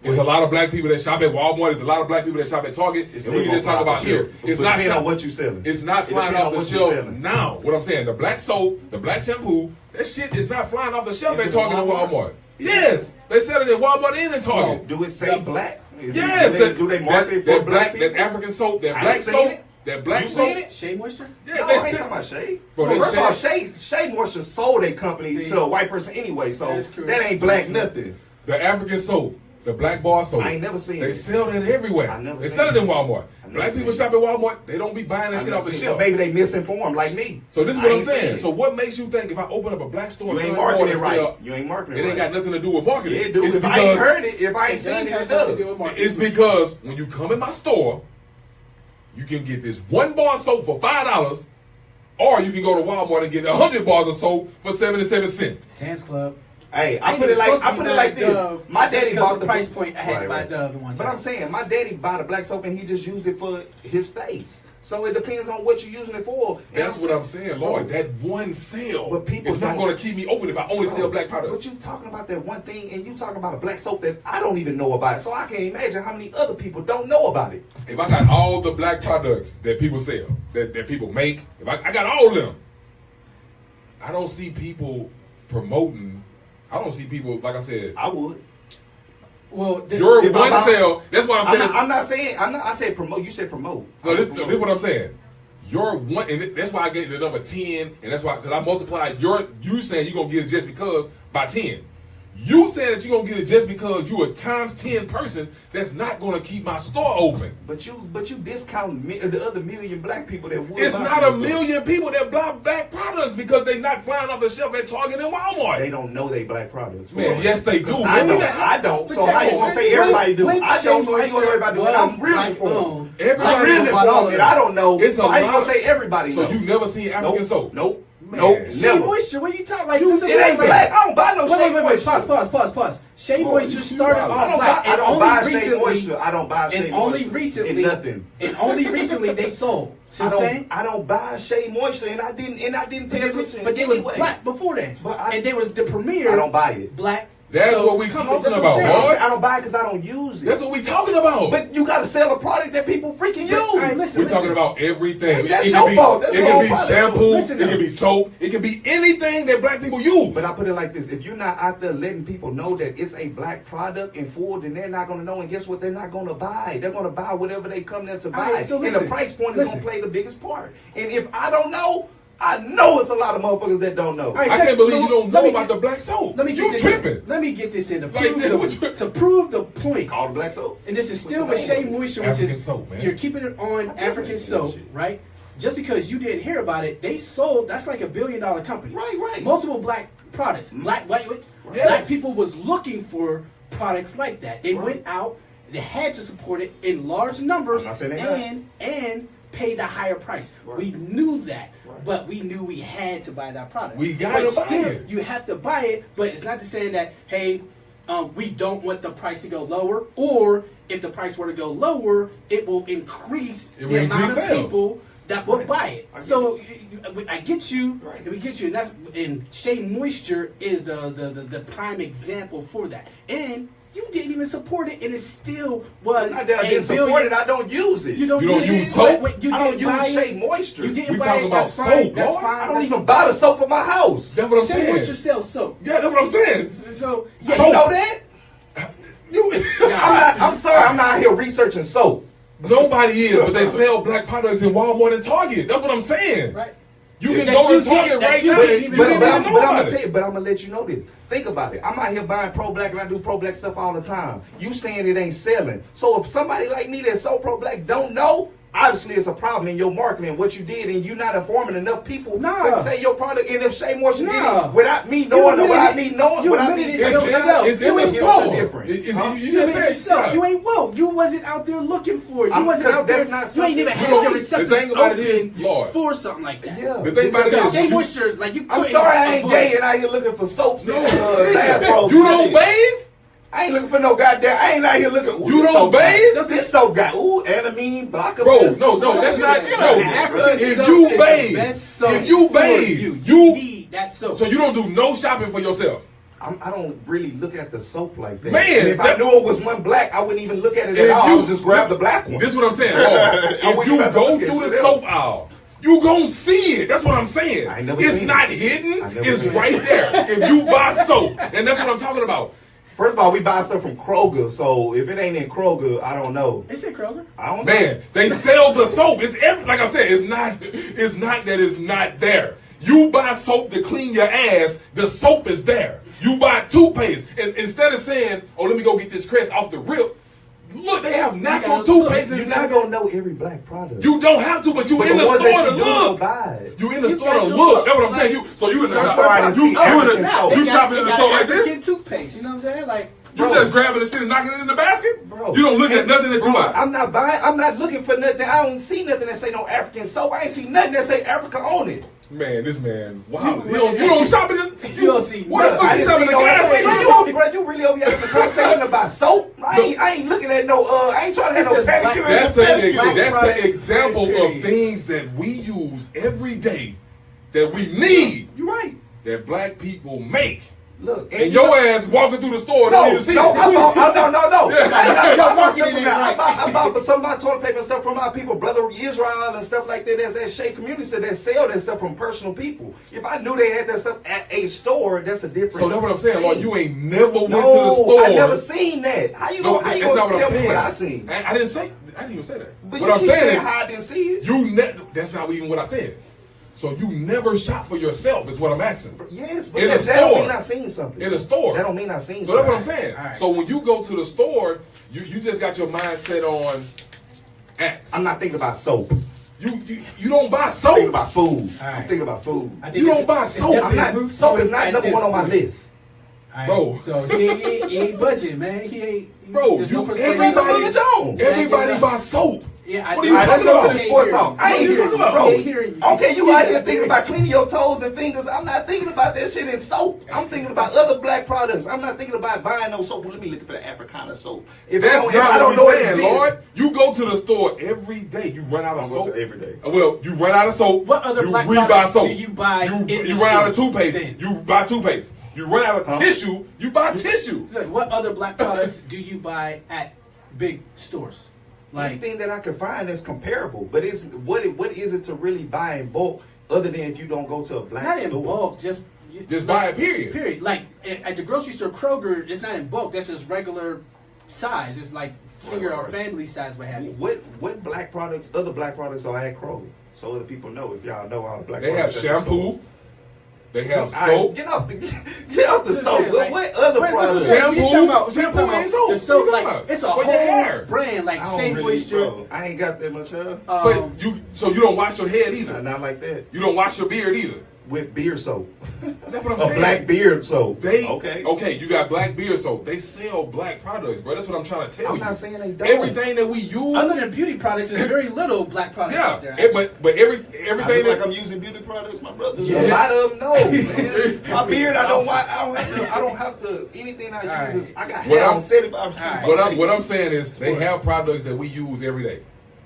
There's a lot of black people that shop at Walmart. There's a lot of black people that shop at Target. It's And we still just talk gonna fly about off here. the shelf. It's But not depending on shop- what you selling. It's not It flying depends off on the what you shelf selling. now. What I'm saying, the black soap, the black shampoo, that shit is not flying off the shelf Is at it Target and Walmart? Walmart. Yes, they sell it at Walmart and in Target. Do it say black? Is Yes, it, do they market it for that black that people? African soap, that I black ain't seen soap, it. that black You soap. seen it? Shea Moisture? Yeah, No, they I ain't sell- talking about Shea. Bro, Well, they first of all, sell- Shea Moisture sold a company to a white person anyway, so That's correct. that ain't black nothing. The African soap, the black bar soap. I ain't never seen They it. sell that everywhere. I never They seen sell it it. in Walmart. I never Black seen people it. shop at Walmart. They don't be buying that I shit never off the seen it. shelf. Maybe they misinformed like me. So this is I what I'm ain't seen saying. it. So what makes you think if I open up a black store, You in ain't Walmart marketing it and right. sell- You ain't marketing it it ain't right. got nothing to do with marketing. Yeah, dude. It's If I ain't because heard it, if I ain't It seen does it, have it something to do does. with marketing. it's because when you come in my store, you can get this one bar of soap for $5, or you can go to Walmart and get 100 bars of soap for 77 cents. Sam's Club. Hey, I put it like this. Dove My daddy because bought of the price point. I had to buy right. Dove the one But time. I'm saying, my daddy bought a black soap and he just used it for his face. So it depends on what you're using it for. That's what I'm saying, Lord. That one sale But people is not don't- going to keep me open if I only sell black But products. you talking about that one thing, and you talking about a black soap that I don't even know about. So I can't imagine how many other people don't know about it. If I got all the black products that people sell, that people make, if I got all of them, I don't see people promoting. I don't see people, like I said, I would. Well, your if I one buy- sale. That's what I'm saying. I'm not saying. I said promote. You said promote. No, this is what I'm saying. Your one, and that's why I gave the number 10, and that's why, because I multiplied you saying you're going to get it just because by 10. You saying that you're going to get it just because you a times 10 person that's not going to keep my store open. But you discount the other million black people that would. It's buy not this a stuff. million people that buy black products because they not flying off the shelf at Target and Walmart. They don't know they black products. Man, yes they do. I don't. So how you gonna say everybody do? I don't. So how you gonna know everybody do? And I'm really informed. Everybody I'm really informed, and I don't know. It's So a how you lot gonna of- say everybody So know? you never seen African soap? Nope. Man. Nope. Shea Never. Moisture, what you talking like? It This is ain't like- black. I don't buy no Wait, Shea wait, Moisture. Pause. Shea Boy, Moisture you started wild. off black. I don't and buy only Shea recently- Moisture. I don't buy Shea And Moisture. only recently, And nothing. And only recently they sold. See what I'm saying? I don't buy Shea Moisture, and I didn't pay attention. But they was anyway. black before that. But And they was the premier I don't buy it. black. That's soap what we company. talking That's about, what I'm saying. boy. I don't buy it because I don't use it. That's what we talking about. But you gotta sell a product that people freaking use. All right, listen. We're talking about everything. That's it your can be, fault. That's it your can own be product. shampoo. Listen It now. can be soap. It can be anything that black people use. But I put it like this: if you're not out there letting people know that it's a black product in full, then they're not gonna know. And guess what? They're not gonna buy. They're gonna buy whatever they come there to buy. All right, so and listen. the price point is Listen. gonna play the biggest part. And if I don't know, I know it's a lot of motherfuckers that don't know. All right, I check- can't believe so you don't let know me about get- the black soap. Let me get You this tripping. In. Let me get this in to Like, prove, what you- to prove the point. Call the black soap. And this is still What's with the Shea name? Moisture, which African is soap, man. you're keeping it on African soap, right? Just because you didn't hear about it, they sold. That's like $1 billion company. Right. Multiple black products. Black Yes. black people was looking for products like that. They Right. went out. They had to support it in large numbers I'm not saying they and pay the higher price. Right. We knew that. Right. But we knew we had to buy that product. We gotta But buy still, it. You have to buy it, but it's not to say that, hey, we don't want the price to go lower, or if the price were to go lower, it will increase It will the amount increase of sales. people that will Right. buy it. I get So I get you, Right. and we get you, and that's and Shea Moisture is the prime example for that. And you didn't even support it, and it still was Not that I a didn't support billion- it. I don't use it. You don't You don't use it, soap? but you I don't didn't buy use it. Shea Moisture. You didn't We buy talking it. about That's fine. soap, That's Lord. fine. I don't That's even buy the soap for my house. That's what I'm Shea saying. Moisture sells soap. Yeah, that's what I'm saying. So You know that? You, I'm sorry. I'm not out here researching soap. nobody is, but they sell black products in Walmart and Target. That's what I'm saying. right. You can That go you to Target did- that right you now. didn't You even didn't know even about. know I'm about gonna it. tell you, but I'm gonna let you know this. Think about it. I'm out here buying pro black and I do pro black stuff all the time. You saying it ain't selling. So if somebody like me that's so pro black don't know, obviously it's a problem in your marketing, what you did, and you're not informing enough people Nah. to say your product. And if Shea Moisture did Nah. it without me knowing or admitted without it. me knowing, You without me admitted it yourself, It's in the You store. different. You You just made it said yourself. yeah. You ain't woke. You wasn't out there looking for it. You I'm- wasn't out there. that's not You ain't even something- had You know, your the receptors thing about it is, open Lord. for something like that. Yeah. The thing about it Because is, Shea you- Moisture, like you. I'm couldn't sorry I ain't avoid- gay and out here looking for soaps No, and nigga. bath robes. You and don't shit. bathe? I ain't looking for no goddamn. I ain't out here looking. Ooh, You this don't soap guy. bathe? This soap guy. Ooh, anamine, blocker. Bro, this, no, this, no, this, that's this, not- this. no. African If soap you is the bathe, best soap if you for bathe, you you- need that soap. So you don't do no shopping for yourself. I don't really look at the soap like that. Man, and if I that- knew it was one black, I wouldn't even look at it at If all. I you- would just grab the black one. This is what I'm saying. Lord. I If wouldn't you even go look at through the shit soap else. aisle, you gon' see it. That's what I'm saying. I ain't never It's seen not it. hidden. I never It's seen it. right there. If you buy soap, and that's what I'm talking about. First of all, we buy stuff from Kroger, so if it ain't in Kroger, I don't know. It's in Kroger. I don't know. Man, they sell the soap. It's like I said, it's not that it's not there. You buy soap to clean your ass, the soap is there. You buy toothpaste, and instead of saying, "Oh, let me go get this Crest off the rip," look, they have natural gotta look. toothpaste. You're not gonna know every black product. You don't have to, but you But in the ones store that to you do, you'll look. buy it. You in the You store got to to look. look. That's what I'm Like- saying. You in the I'm shop. sorry, I didn't see You African in the soap. you They shopping in the got store like African this. toothpaste. You know what I'm saying? Like You Bro. just grabbing the shit and knocking it in the basket? Bro. You don't look at And, nothing that you bro, buy. I'm not buying. I'm not looking for nothing. I don't see nothing that say no African soap. I ain't see nothing that say Africa on it. Man, this man, wow. You- You don't shop in the... You don't see What the nothing. fuck I you didn't shop in see the no gas African. station? Bro, you really over here having a conversation about soap? I ain't looking at no. I ain't trying to have no This is pedicure. That's and an pedicure. Black products, example period. of things that we use every day that we need, You right. that black people make. Look, And your ass walking through the store and don't No, even see no, it. I bought, no. I bought my stuff Marketing from it that. right. I bought some of my toilet paper and stuff from my people, brother Israel and stuff like that. There's that Shea community that sell that stuff from personal people. If I knew they had that stuff at a store, that's a different. So that's what I'm saying, Lord. thing. You ain't never went to the No, store. I never seen that. How you No, gonna, how you that's gonna not what tell I'm me saying. what I seen? I didn't say. I didn't even say that. But what you I'm keep saying saying is, how I didn't see it. that's not even what I said. So you never shop for yourself is what I'm asking. Yes, but In a that don't store. mean I seen something. In a store. That don't mean I seen So that's something. what I'm saying. All right. So when you go to the store, you just got your mind set on X. I'm not thinking about soap. You don't buy I'm thinking soap. about food. All right. I'm thinking about food. I think You don't it's- buy it's soap. definitely I'm a not. moot Soap is point not at number this one on my point. list. All right, Bro. So he ain't budget, man. He ain't. Bro, there's no percentage. everybody- Jones. everybody buys soap. Yeah, What are you All right, let's talking go to about? the sport talk. I ain't What are you hearing talking you, about? bro. I ain't hearing you. Okay, you out here thinking about cleaning your toes and fingers. I'm not thinking about that shit in soap. I'm thinking about other black products. I'm not thinking about buying no soap. Well, let me look for the Africana soap. If That's if not don't what we're it saying, exists- Lord. You go to the store every day. You run out of I go soap. to every day. Well, you run out of soap. What other you black rebuy products soap. do you buy in You the run out of store toothpaste. then? You buy toothpaste. You run out of Huh? tissue. You buy tissue. So what other black products do you buy at big stores? Like Anything that I can find that's comparable, but it's what is it to really buy in bulk other than if you don't go to a black not store? in bulk, just buy it, period. Period. Like at the grocery store, Kroger, it's not in bulk. That's just regular size. It's like single or Right. family size. What have you? What black products? Other black products are at Kroger, so other people know. If y'all know how black They have products at the store. shampoo. They have All right, soap. get off the Just soap. saying, like- What other Wait, products? what's the Shampoo? you talking about- Shampoo you talking ain't about soap. The What soap, you talking like about? it's a For whole your hair. brand, like I don't Shea really, Moisture. bro, I ain't got that much hair. But so you don't wash your head either. Not like that. You don't wash your beard either. With beard soap. That's what I'm A saying. black beard soap. They okay. You got black beard soap. They sell black products, bro. That's what I'm trying to tell I'm you. not saying they don't. Everything that we use. Other than beauty products, there's very little black products yeah, out there. but everything I look that like I'm using beauty products, my brother. Yeah. A lot of them know. Man. My beard, I don't have to. Anything I use Alright. is I got What hair I'm- on 75%. Alright. what I'm saying is they have products that we use every day,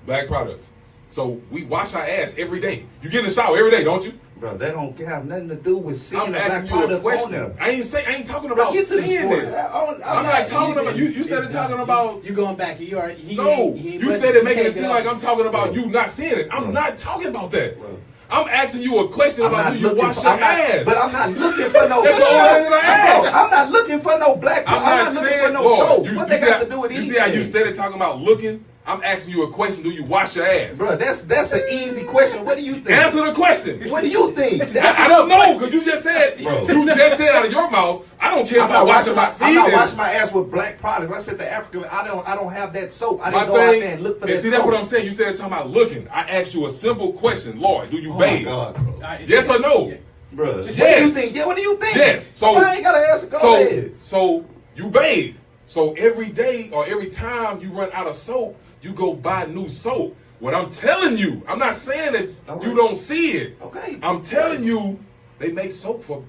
black products. So we wash our ass every day. You get in the shower every day, don't you? Bro, that don't have nothing to do with seeing I'm a black asking you a product on question. there. I ain't talking Bro, about get to the seeing sports. it. I'm I'm not talking about you started talking about You going back? You are. He no. ain't- he ain't You budget. started He making it can't seem get like off. I'm talking about Bro. you not seeing it. I'm Bro. not talking about that. Bro. I'm asking you a question about do you wash your I'm not, ass. but I'm not looking for no. That's the only thing that I asked. I'm not looking for no black. I'm not not looking saying for no Lord, soap. you What they see got how- to do with you anything? see how you started talking about looking? I'm asking you a question. Do you wash your ass? Bro, that's an easy question. What do you think? Answer the question. What do you think? I don't know because you just said Bro. you just said out of your mouth. I don't care I'm about not washing my feet. I'm not and- washing my ass with black products. I said the African. I don't have that soap. I My didn't go out thing, there and look for and that see soap. that's what I'm saying. You started talking about looking. I asked you a simple question, Lord. Do you Oh my bathe? God, bro. Alright, Yes or no? Bro, Just what do you yes. think? Yeah, what do you think? Yes. So I ain't gotta answer. Go ahead. so you bathe. So every day or every time you run out of soap, you go buy new soap. What I'm telling you, I'm not saying that Okay. you don't see it. Okay. I'm telling you, they make soap for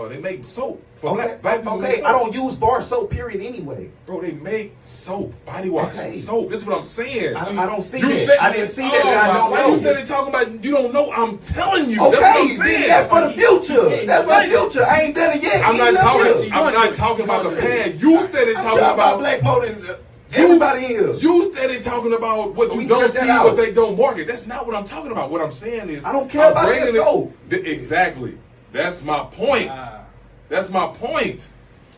they make soap for black people. make Okay. soap. I don't use bar soap. Period. Anyway. Bro, they make soap, body wash, Okay. soap. This is what I'm saying. I don't see You that. said- I didn't see that. Oh, And I my- don't why know. you started talking about you don't know? I'm telling you. Okay, That's what I'm then saying. that's for the future. That's for the Right. future. I ain't done it yet. I'm We not ain't talking. left here. I'm not talking about the past. You started I'm talking talking about about black more than everybody in here. You started talking about what So you we don't cut that see, out. what they don't market. That's not what I'm talking about. What I'm saying is I don't care about bringing that it- soap. Exactly. That's my point. Ah. That's my point.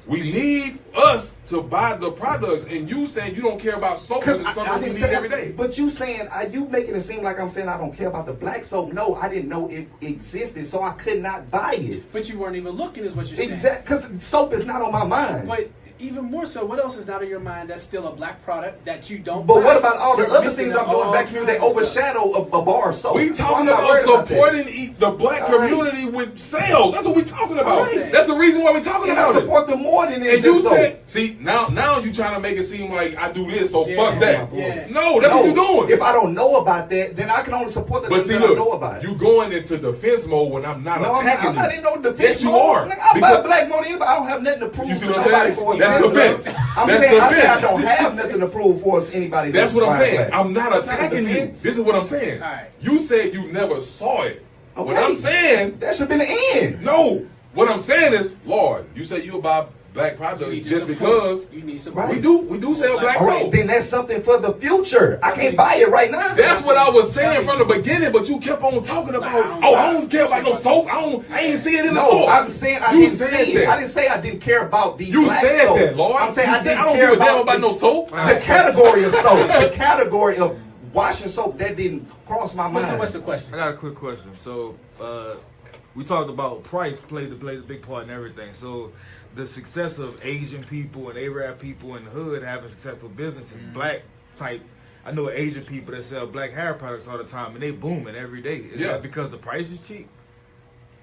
We need us to buy the products, and you saying you don't care about soap because it's something we didn't need say- every day. But you saying you making it seem like I'm saying I don't care about the black soap. No, I didn't know it existed, so I could not buy it. But you weren't even looking, is what you're saying. Exactly, because soap is not on my mind. But even more so, what else is not on your mind that's still a black product that you don't But buy? what about all the You're other missing things I'm doing all back here that kinds of stuff. overshadow a bar of soap? We So talking I'm not about worried that. supporting the black All right. community with sales. That's what we talking about. Right. That's the reason why we talking And I about it. support them more than And you just soap. See, now you trying to make it seem like I do this, so fuck that. Yeah. No, that's what you doing. If I don't know about that, then I can only support the But things see, that look, I know about. you going into defense mode when I'm not No, attacking I'm not you. in no defense Yes, you mode. are. Nigga, I buy Because- black money. Anybody, I don't have nothing to prove You see to what I'm nobody saying? for That's defense. I'm That's saying, I say I defense. don't have nothing to prove for us. Anybody. That's what I'm buying saying. black. I'm not That's not attacking you. defense. This is what I'm saying. All right. You said you never saw it. What Okay. I'm saying, That should have been the end. no. What I'm saying is, Lord, you say you about black You products need to just support. because You need support. Right. we do sell black All right, soap. then that's something for the future. I can't buy it right now. That's what I was saying from the beginning, but you kept on talking about, I don't care about no soap. I ain't see it in the No, store. I'm saying I You didn't said see that. it. I didn't say I didn't care about the You black said soap. that, Lord. I'm saying You I said, didn't I don't care give a damn about the- no soap. The category of soap, the category of washing soap, that didn't cross my mind. What's the question? I got a quick question. So, we talked about price played a big part in everything. So, the success of Asian people and Arab people in the hood having successful businesses, black type. I know Asian people that sell black hair products all the time, and they booming every day. Is Yeah. that because the price is cheap?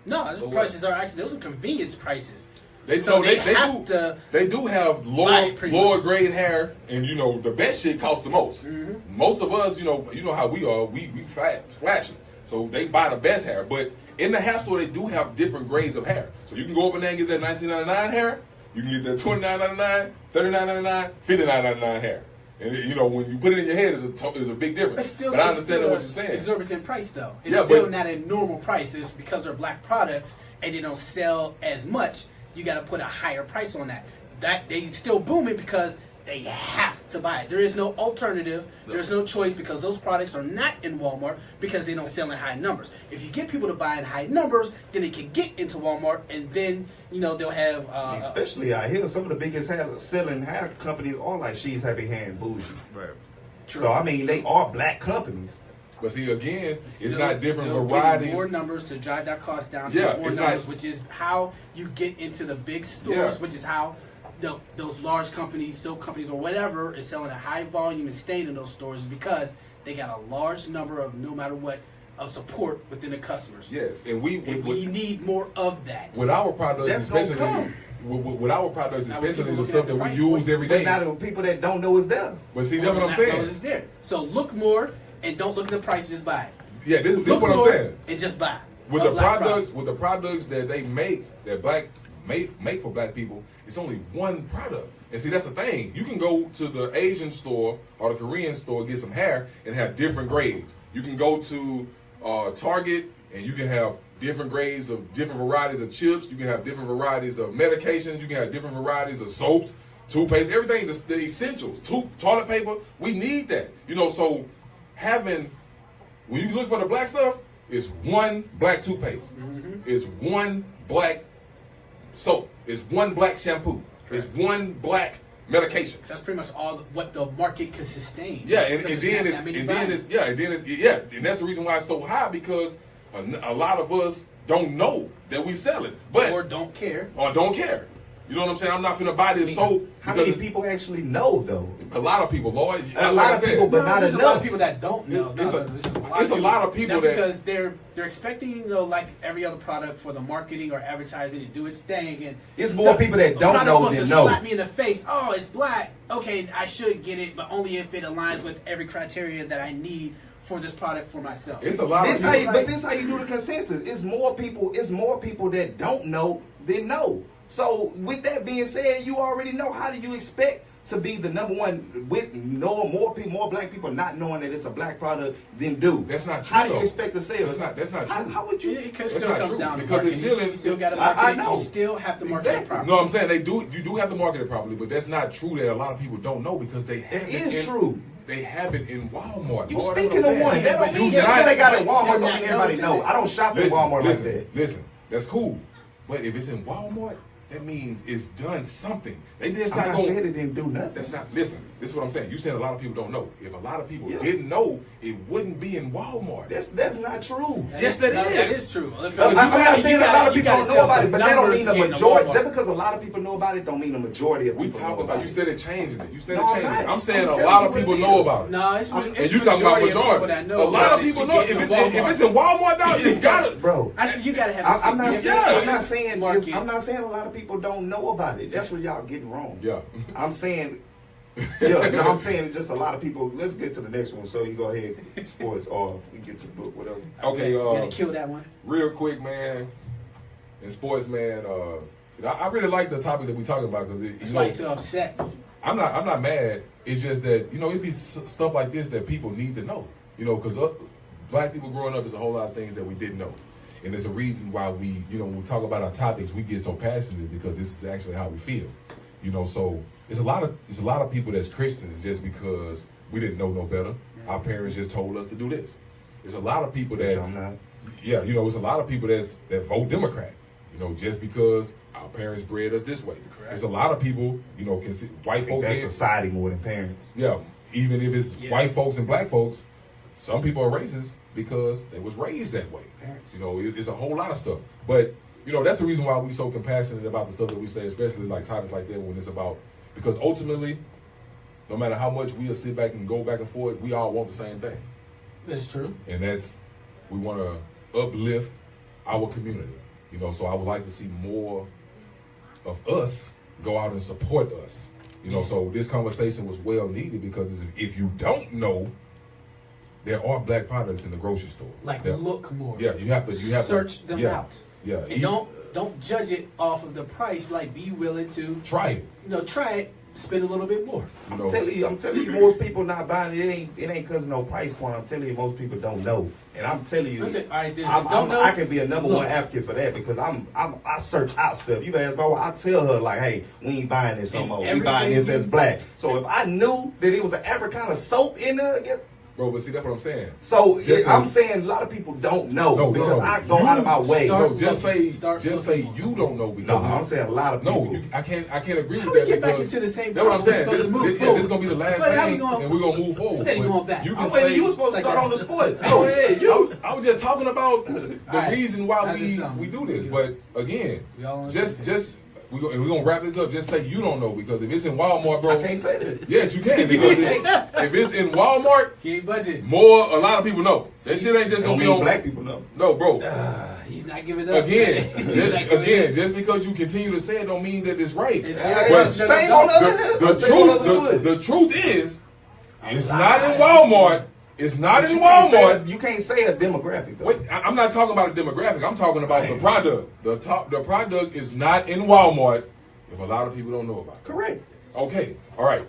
No, those So what? prices are actually those are convenience prices. They So they they have do to they do have buy it pretty lower much. grade hair, and you know the best shit costs the most. Mm-hmm. Most of us, you know how we are. We flashy, so they buy the best hair. But in the hair store, they do have different grades of hair. So you can go up in there and get that $19.99 hair. You can get that $29.99, $39.99, $59.99 hair. And you know when you put it in your head, it's a big difference. But I understand what you're saying. Exorbitant price though. It's Yeah, still but- not a normal price. It's because they're black products and they don't sell as much. You got to put a higher price on that. That they still booming because they have to buy it. There is no alternative. There's no choice because those products are not in Walmart because they don't sell in high numbers. If you get people to buy in high numbers, then they can get into Walmart and then they'll have. Especially out here, some of the biggest selling hair companies are like She's Happy Hair and Bougie. Right. So I mean, they are black companies. But see, again, it's Still- not different still varieties. getting more numbers to drive that cost down. Yeah, More it's numbers, not- which is how you get into the big stores, Yeah. which is how those large companies, soap companies, or whatever is selling a high volume and staying in those stores is because they got a large number of no matter what of support within the customers. Yes, and we need more of that. with our products, That's gonna especially come. with our products, Now, when especially people the looking stuff at that the we price use point, every But day. not the people that don't know it's there. But see, that's what I'm Not saying. those is there. So look more and don't look at the price. Just buy it. Yeah, this is Look what I'm more saying. and just buy. With A the black products, product. with the products that they make, that make for black people, it's only one product. And see, that's the thing. You can go to the Asian store or the Korean store, get some hair, and have different grades. You can go to Target, and you can have different grades of different varieties of chips. You can have different varieties of medications. You can have different varieties of soaps, toothpaste, everything, the essentials. Toilet paper, we need that. So when you look for the black stuff, it's one black toothpaste. It's one black soap. It's one black shampoo. It's one black medication. That's pretty much all what the market can sustain. Yeah, and Because then there's not that many buyers. and that's the reason why it's so high because a lot of us don't know that we sell it, or don't care. or don't care. You know what I'm saying? I'm not finna buy this soap How many because people actually know though? a lot of people, Lord. A like lot I of said, people, but not there's a lot enough. of people that don't know. It's a lot of people That's that- because they're expecting like every other product for the marketing or advertising to do its thing, and It's more people that a don't product know wants than to know. slap me in the face. Oh, it's black. Okay, I should get it, but only if it aligns with every criteria that I need for this product for myself. it's a lot of This people. how you, but this how you do the consensus. It's more people that don't know than know. So with that being said, you already know. How do you expect to be the number one with more black people not knowing that it's a black product than do? That's not true, How do you though. expect to sell? That's not true. How would you? It That's still not comes true, down to because it's marketing. still in- You still got to I market. know. You still have to market it Exactly. properly. No, I'm saying you do have to market it properly, but that's not true that a lot of people don't know because they have It it is in, true. They have it in Walmart. You Lord, that's speaking what I'm of one? saying. That don't You mean not- everybody got it at You're Walmart. not Don't mean everybody noticing know. it. I don't shop at Listen, Walmart listen, like that. listen, that's cool. But if it's in Walmart, that means it's done something. They just I'm not not going. saying it didn't do nothing. That's not. Listen, this is what I'm saying. You said a lot of people don't know. If a lot of people Yeah. didn't know, it wouldn't be in Walmart. That's not true. Yes, that No, is. That is true. I'm not saying a lot of people don't know about it, but that don't mean the majority. Just because a lot of people know about it, don't mean the majority of We people talk know about. You it. started changing it. You started No, I'm changing it. not. I'm saying I'm a telling lot you of what people it know is. about it. No, it's And you talking about of people majority. that A know lot about of it people to know. get If to it's Walmart. in Walmart, dog, it's got it. Bro, I see you gotta have. I'm not a saying. I'm not saying. market. I'm not saying a lot of people people don't know about it. That's what y'all getting wrong. Yeah. I'm saying, I'm saying just a lot of people. Let's get to the next one. So you go ahead, sports, or we get to the book, whatever. Okay. You gotta kill that one. Real quick, man. In sports, man. I really like the topic that we're talking about because That's why you're so upset. I'm not mad. It's just that it be stuff like this that people need to know. Because black people growing up, there's a whole lot of things that we didn't know, and there's a reason why we, when we talk about our topics, we get so passionate because this is actually how we feel. So it's a lot of people that's Christians just because we didn't know no better. Our parents just told us to do this. There's a lot of people it's a lot of people that vote Democrat. Just because our parents bred us this way. Correct. There's a lot of people, can see white folks. That's society more than parents. Yeah, even if it's white folks and black folks, some people are racist because they was raised that way. Parents. It's a whole lot of stuff. But that's the reason why we so compassionate about the stuff that we say, especially like topics like that when it's about, because ultimately, no matter how much we'll sit back and go back and forth, we all want the same thing. That's true. And we want to uplift our community. So I would like to see more of us go out and support us. So this conversation was well needed because if you don't know, there are black products in the grocery store. Look more. Yeah, you have to search them out. Yeah. And don't judge it off of the price. Be willing to try it. Try it. Spend a little bit more. I'm telling you, most people not buying it. It ain't because of no price point. I'm telling you, most people don't know, and I'm telling you, I can be a number one advocate for that because I search out stuff. You ask my wife, I tell her like, hey, we ain't buying this no more. We buying this that's black. So if I knew that it was an Africana soap in there. Bro, but see, that's what I'm saying. So I'm saying a lot of people don't know because I go out of my way. Just say you don't know because I'm saying a lot of people. No, I can't agree with How that. we get back into the same. That's what I'm saying. This is gonna be the last thing, and we're gonna move forward. Instead of going back, you can say you were supposed to start on the sports. Go ahead, you. I was just talking about the reason why we do this, but again, we're gonna wrap this up. Just say you don't know because if it's in Walmart, bro. I can't say that. Yes, you can. Because if it's in Walmart, he ain't budget. A lot of people know. That shit ain't just gonna be on black people know. No, bro. He's not giving up. Just because you continue to say it don't mean that it's right. Same on the truth is, it's not in Walmart. It's not in Walmart. You can't say a demographic, though. Wait, I'm not talking about a demographic. I'm talking about the product. The product is not in Walmart if a lot of people don't know about it. Correct. Okay. All right.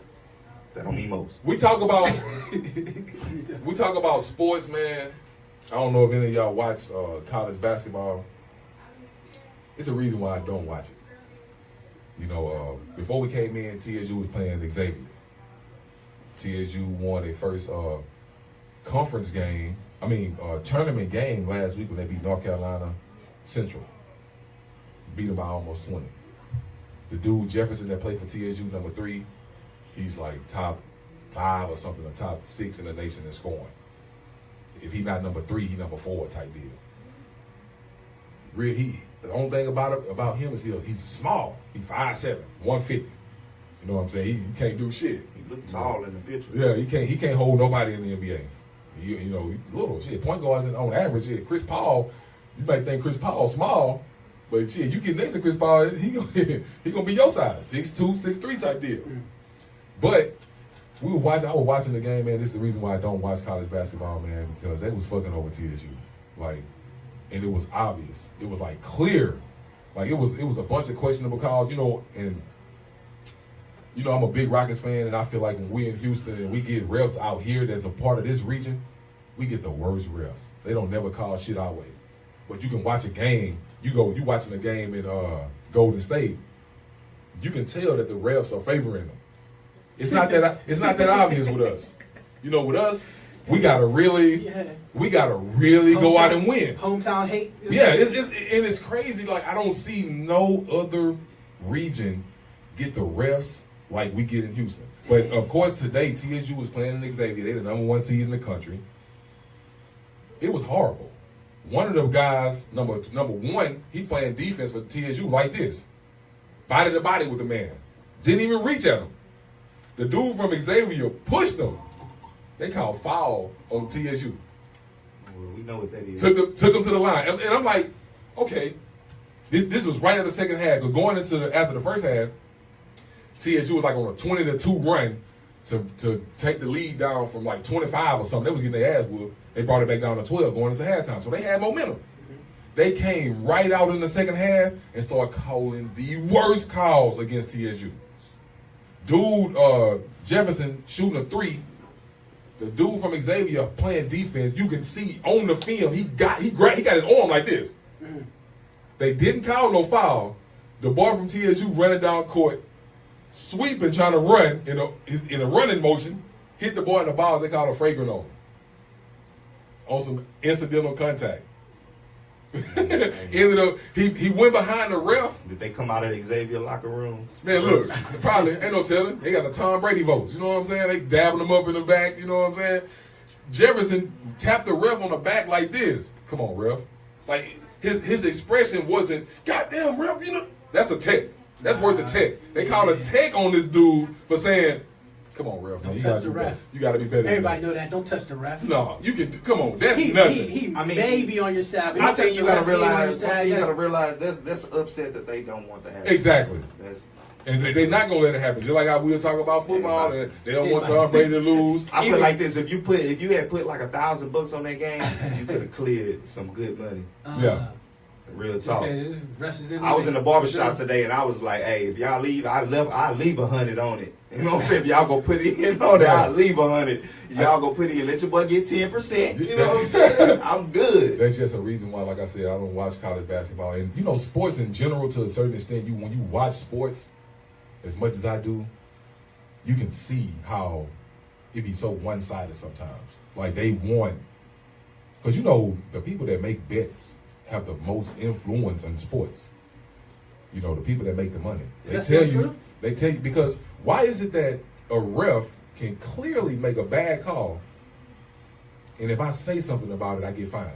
That don't mean most. We talk about sports, man. I don't know if any of y'all watch college basketball. It's a reason why I don't watch it. Before we came in, TSU was playing Xavier. TSU won their first tournament game last week when they beat North Carolina Central. Beat them by almost 20. The dude Jefferson that played for TSU, number 3, he's like top 5 or something, or top 6 in the nation in scoring. If he's not number 3, he's number 4 type deal. The only thing about him is he's small. He's 5'7", 150. You know what I'm saying? He can't do shit. He looks tall in the picture. Yeah, he can't hold nobody in the NBA. He's little shit. Point guards on average. Shit. Chris Paul, you might think Chris Paul small, but shit, you get next to Chris Paul, he gonna be your size, 6'2", 6'3" type deal. But I was watching the game, man. This is the reason why I don't watch college basketball, man, because they was fucking over TSU, and it was obvious. It was clear, it was a bunch of questionable calls, and. I'm a big Rockets fan, and I feel like when we in Houston and we get refs out here that's a part of this region, we get the worst refs. They don't never call shit our way. But you can watch a game. You watching a game in Golden State. You can tell that the refs are favoring them. It's not that obvious with us. With us, we gotta really go out and win. Hometown hate. Yeah, it's crazy. I don't see no other region get the refs like we get in Houston. But of course today TSU was playing in Xavier. They the number 1 seed in the country. It was horrible. One of them guys, number 1, he playing defense for TSU like this. Body to body with the man. Didn't even reach at him. The dude from Xavier pushed him. They called foul on TSU. Well, we know what that is. Took him to the line. And I'm like, okay. This was right at the second half. Because going into after the first half, TSU was like on a 20-2 run to take the lead down from like 25 or something. They was getting their ass whooped. They brought it back down to 12 going into halftime. So they had momentum. They came right out in the second half and started calling the worst calls against TSU. Dude, Jefferson shooting a 3. The dude from Xavier playing defense. You can see on the film he got his arm like this. They didn't call no foul. The boy from TSU running down court, sweeping, trying to run in a running motion, hit the boy in the balls. They called a flagrant on some incidental contact. Ended up he went behind the ref. Did they come out of the Xavier locker room? Man, look, probably ain't no telling. They got the Tom Brady votes. You know what I'm saying? They dabbing them up in the back. You know what I'm saying? Jefferson tapped the ref on the back like this. Come on, ref. Like his expression wasn't, goddamn ref. You know that's a tech. That's worth a tech. They called a tech on this dude for saying, come on, ref. Don't touch the ref. You got to be better. Everybody know that. Don't touch the ref. No, you can. Come on, that's nothing. He may be on your side. But I think you gotta realize. You gotta realize that's upset that they don't want to happen. Exactly. And That's they're not gonna let it happen. Just like how we were talking about football, and they don't want Tom Brady to lose. I feel like this: if you had put like $1,000 on that game, you could have cleared some good money. Yeah. Real talk. I was in the barbershop today, and I was like, "Hey, if y'all leave, I leave 100 on it. You know what I'm saying? If y'all go put it in on it, I'll leave 100. Y'all go put it in, let your boy get 10%. You know what I'm saying? I'm good." That's just a reason why, like I said, I don't watch college basketball. And you know, sports in general, to a certain extent, when you watch sports as much as I do, you can see how it be so one-sided sometimes. Like they want, because you know, the people that make bets have the most influence in sports. You know, the people that make the money. They tell you, because why is it that a ref can clearly make a bad call, and if I say something about it, I get fined?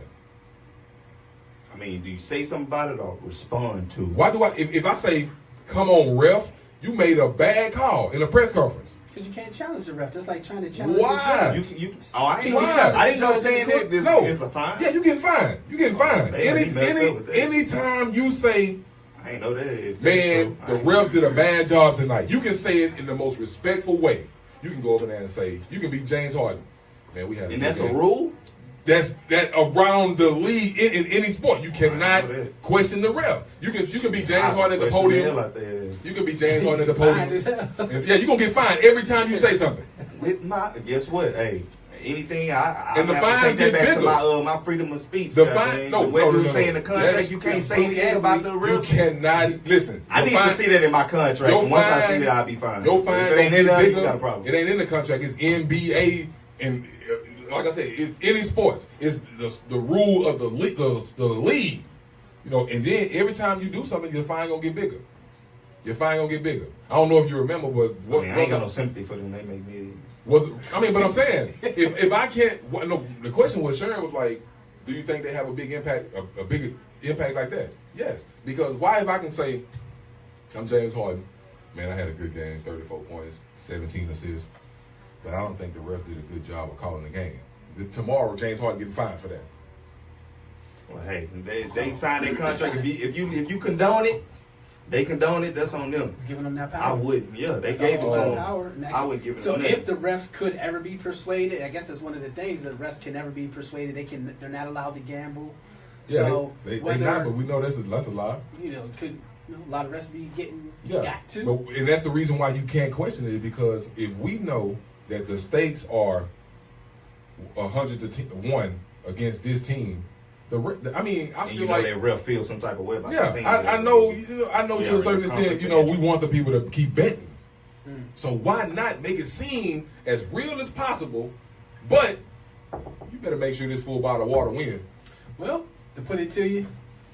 I mean, do you say something about it or respond to it? Why do if I say, come on, ref, you made a bad call in a press conference? Because you can't challenge the ref. Just like trying to challenge Why? the judge. I didn't know saying that is a fine. Yeah, you getting fined. You getting fined. Anytime you say, I ain't know that. Man, the refs did a bad job tonight. You can say it in the most respectful way. You can go over there and say, you can be James Harden. Man, we had and that's a rule? That around the league in any sport. You cannot question the ref. You can be James Harden at the podium. You can be James Harden at the podium. Yeah, you're gonna get fined every time you say something. Guess what? Hey, anything and the fines get bigger. To my freedom of speech. The fine, no. Say in the contract, you can't say anything about the ref. You cannot listen. I need to see that in my contract. Once I see that, I'll be fine. Your fine it ain't in there, you got a problem. It ain't in the contract. It's NBA and. Like I said, it's any sports. It's the rule of the league. You know, and then every time you do something, your fine gonna get bigger. Your fine gonna get bigger. I don't know if you remember, but I ain't got no sympathy for them. They make me. But I'm saying, if I can't, the question was Sharon was like, do you think they have a big impact, a big impact like that? Yes, because why if I can say, I'm James Harden, man, I had a good game, 34 points, 17 assists. But I don't think the refs did a good job of calling the game. Tomorrow, James Harden getting fined for that. Well, hey, they signed their contract. If you condone it, they condone it. That's on them. It's giving them that power. I wouldn't. Yeah, they gave it to them. I would give it to them. So if the refs could ever be persuaded, I guess that's one of the things. The refs can never be persuaded. They're not allowed to gamble. Yeah, so they not. But we know that's a lie. You know, a lot of refs be getting got to. But, and that's the reason why you can't question it, because if we know that the stakes are 100-1 against this team. I feel like that ref feels some type of way about the team. I know to a certain extent. You know, we want the people to keep betting. So why not make it seem as real as possible? But you better make sure this full bottle of water wins. Well, to put it to you,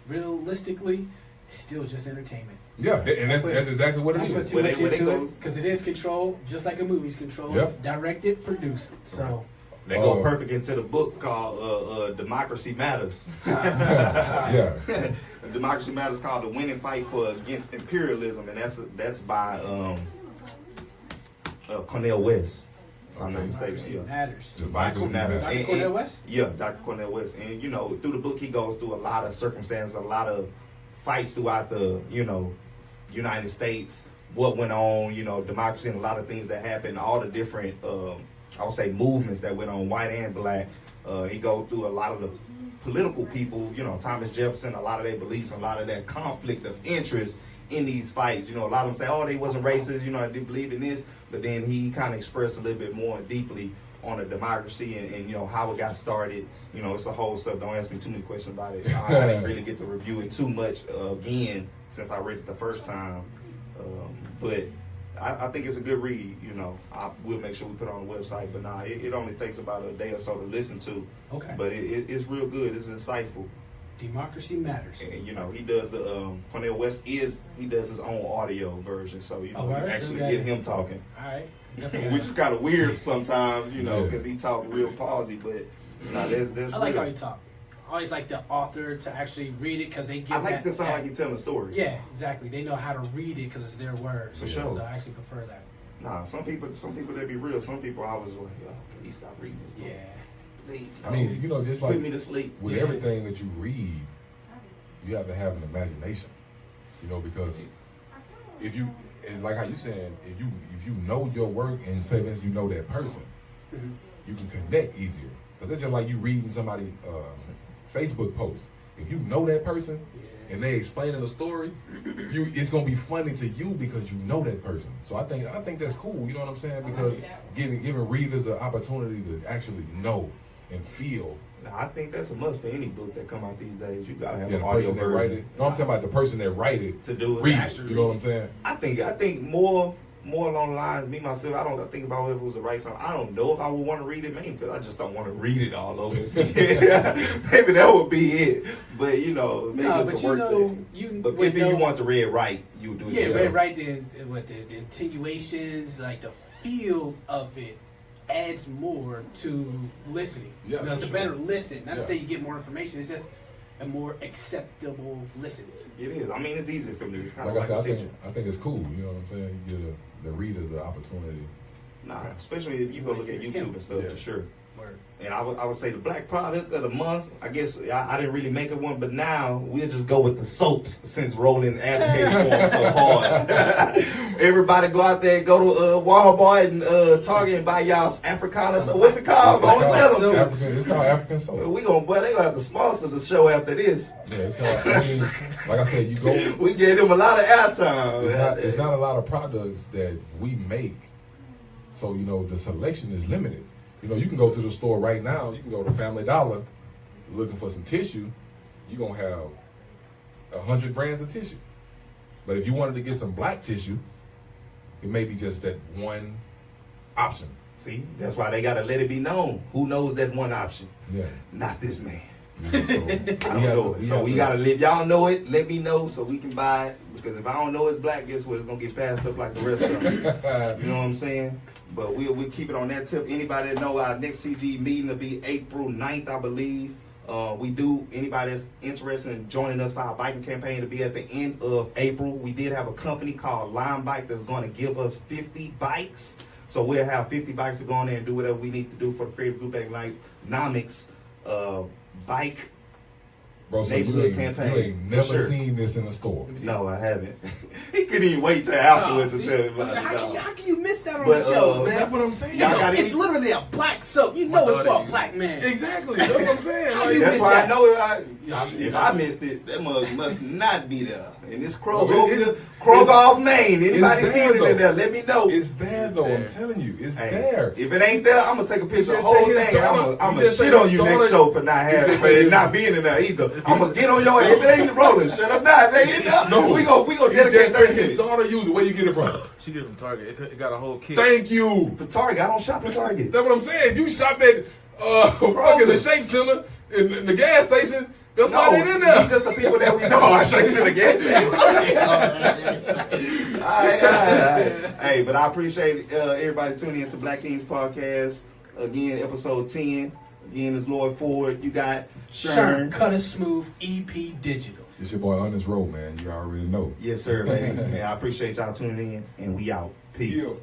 realistically, it's still just entertainment. Yeah, and that's exactly what it is. Because it is controlled, just like a movie's controlled, directed, produced. So they go perfect into the book called Democracy Matters. Yeah, Democracy Matters, called The Winning Fight Against Imperialism, and that's by Cornel West. I'm not mistaken. Matters. Democracy Matters. Dr. Cornel West? Yeah, Dr. Cornel West. And you know, through the book, he goes through a lot of circumstances, a lot of fights throughout the, United States, what went on, democracy and a lot of things that happened, all the different, I would say, movements that went on, white and black. He go through a lot of the political people, Thomas Jefferson, a lot of their beliefs, a lot of their conflict of interest in these fights. A lot of them say, oh, they wasn't racist, they didn't believe in this, but then he kind of expressed a little bit more deeply on the democracy and how it got started. It's a whole stuff. Don't ask me too many questions about it. I didn't really get to review it too much again since I read it the first time. But I think it's a good read. I will make sure we put it on the website. But nah, it only takes about a day or so to listen to. Okay. But it's real good. It's insightful. Democracy Matters. And he does the Cornel West he does his own audio version, so you actually get him talking. All right. Which is kind of weird sometimes, because he talks real palsy, but there's I like how he talks. I always like the author to actually read it because they give. I like to sound like you're telling a story. Yeah, exactly. They know how to read it because it's their words. For sure. So I actually prefer that. Nah, some people they be real. Some people I was like, oh, please stop reading this book. Yeah. Please. I mean, just like put me to sleep. with everything that you read, you have to have an imagination. Because if you, and like how you saying, if you know your work and say that you know that person, you can connect easier. Because it's just like you reading somebody Facebook post. If you know that person and they explaining the story, it's gonna be funny to you because you know that person. So I think that's cool. You know what I'm saying? Because giving readers an opportunity to actually know and feel. Now, I think that's a must for any book that come out these days. You gotta have the an audio person that write it. No, I'm talking about the person that write it to do it. Read it. You know what I'm saying? I think more along the lines, me myself, I think about if it was a right song. I don't know if I would want to read it, maybe because I just don't want to read it all over. Maybe that would be it. But maybe it's a work thing. But if you want to read right, you would do it yourself. Yeah, read right. The attenuations, like the feel of it, adds more to listening. Yeah, it's a better listen. Not to say you get more information. It's just a more acceptable listen. It is. I mean, it's easy for me. It's kind like of I said, I think it's cool. You know what I'm saying? You give the readers an opportunity. Nah, especially if you go look at YouTube and stuff, for sure. Word. And I would say the black product of the month, I guess I didn't really make it one, but now we'll just go with the soaps since Roland advocated for them so hard. Everybody go out there and go to Walmart and Target and buy y'all Africana. So what's it called? Tell them. It's called African soap. They gonna have to sponsor the show after this. Yeah, it's called, like I said, you go. We gave them a lot of airtime. It's not a lot of products that we make, so the selection is limited. You can go to the store right now. You can go to Family Dollar looking for some tissue. You're going to have 100 brands of tissue. But if you wanted to get some black tissue, it may be just that one option. See, that's why they got to let it be known. Who knows that one option? Yeah. Not this man. So, I don't know it. So we got to let y'all know it. Let me know so we can buy it. Because if I don't know it's black, guess what? It's going to get passed up like the rest of them. You know what I'm saying? But we'll keep it on that tip. Anybody that know our next CG meeting will be April 9th, I believe. Anybody that's interested in joining us for our biking campaign to be at the end of April. We did have a company called Lime Bike that's going to give us 50 bikes. So we'll have 50 bikes to go in there and do whatever we need to do for the Creative Group Economics bike. Bro, so neighborhood you campaign. ain't never seen this in a store. No, I haven't. He couldn't even wait till afterwards to tell me about it. How can you miss that on the shelves, man? That's what I'm saying. It's literally a black soap. It's for a black man. Exactly. That's what I'm saying. That's why I know if I missed it, that mug must not be there. And it's Kroger off Main. Anybody seen it in there, let me know. It's there, though. I'm telling you. It's there. If it ain't there, I'm going to take a picture of the whole thing. And I'm going to shit on you next show for not having it, for not being in there either. I'm going to get on your ass. If it ain't rolling, shut up now. If it ain't there, no, we gonna dedicate 30 minutes. His daughter use it. Where you get it from? She get it from Target. It got a whole kit. Thank you. For Target, I don't shop at Target. That's what I'm saying. You shop at the Shake Center in the gas station. That's why they in there. Just the people that we know are straight to the gas station. All right. Hey, but I appreciate everybody tuning into Black Kings Podcast. Again, episode 10. Again, it's Lloyd Ford. You got Shern Cut It Smooth EP Digital. It's your boy Honest Road, man. You already know. Yes, sir, man. I appreciate y'all tuning in, and we out. Peace. Yeah.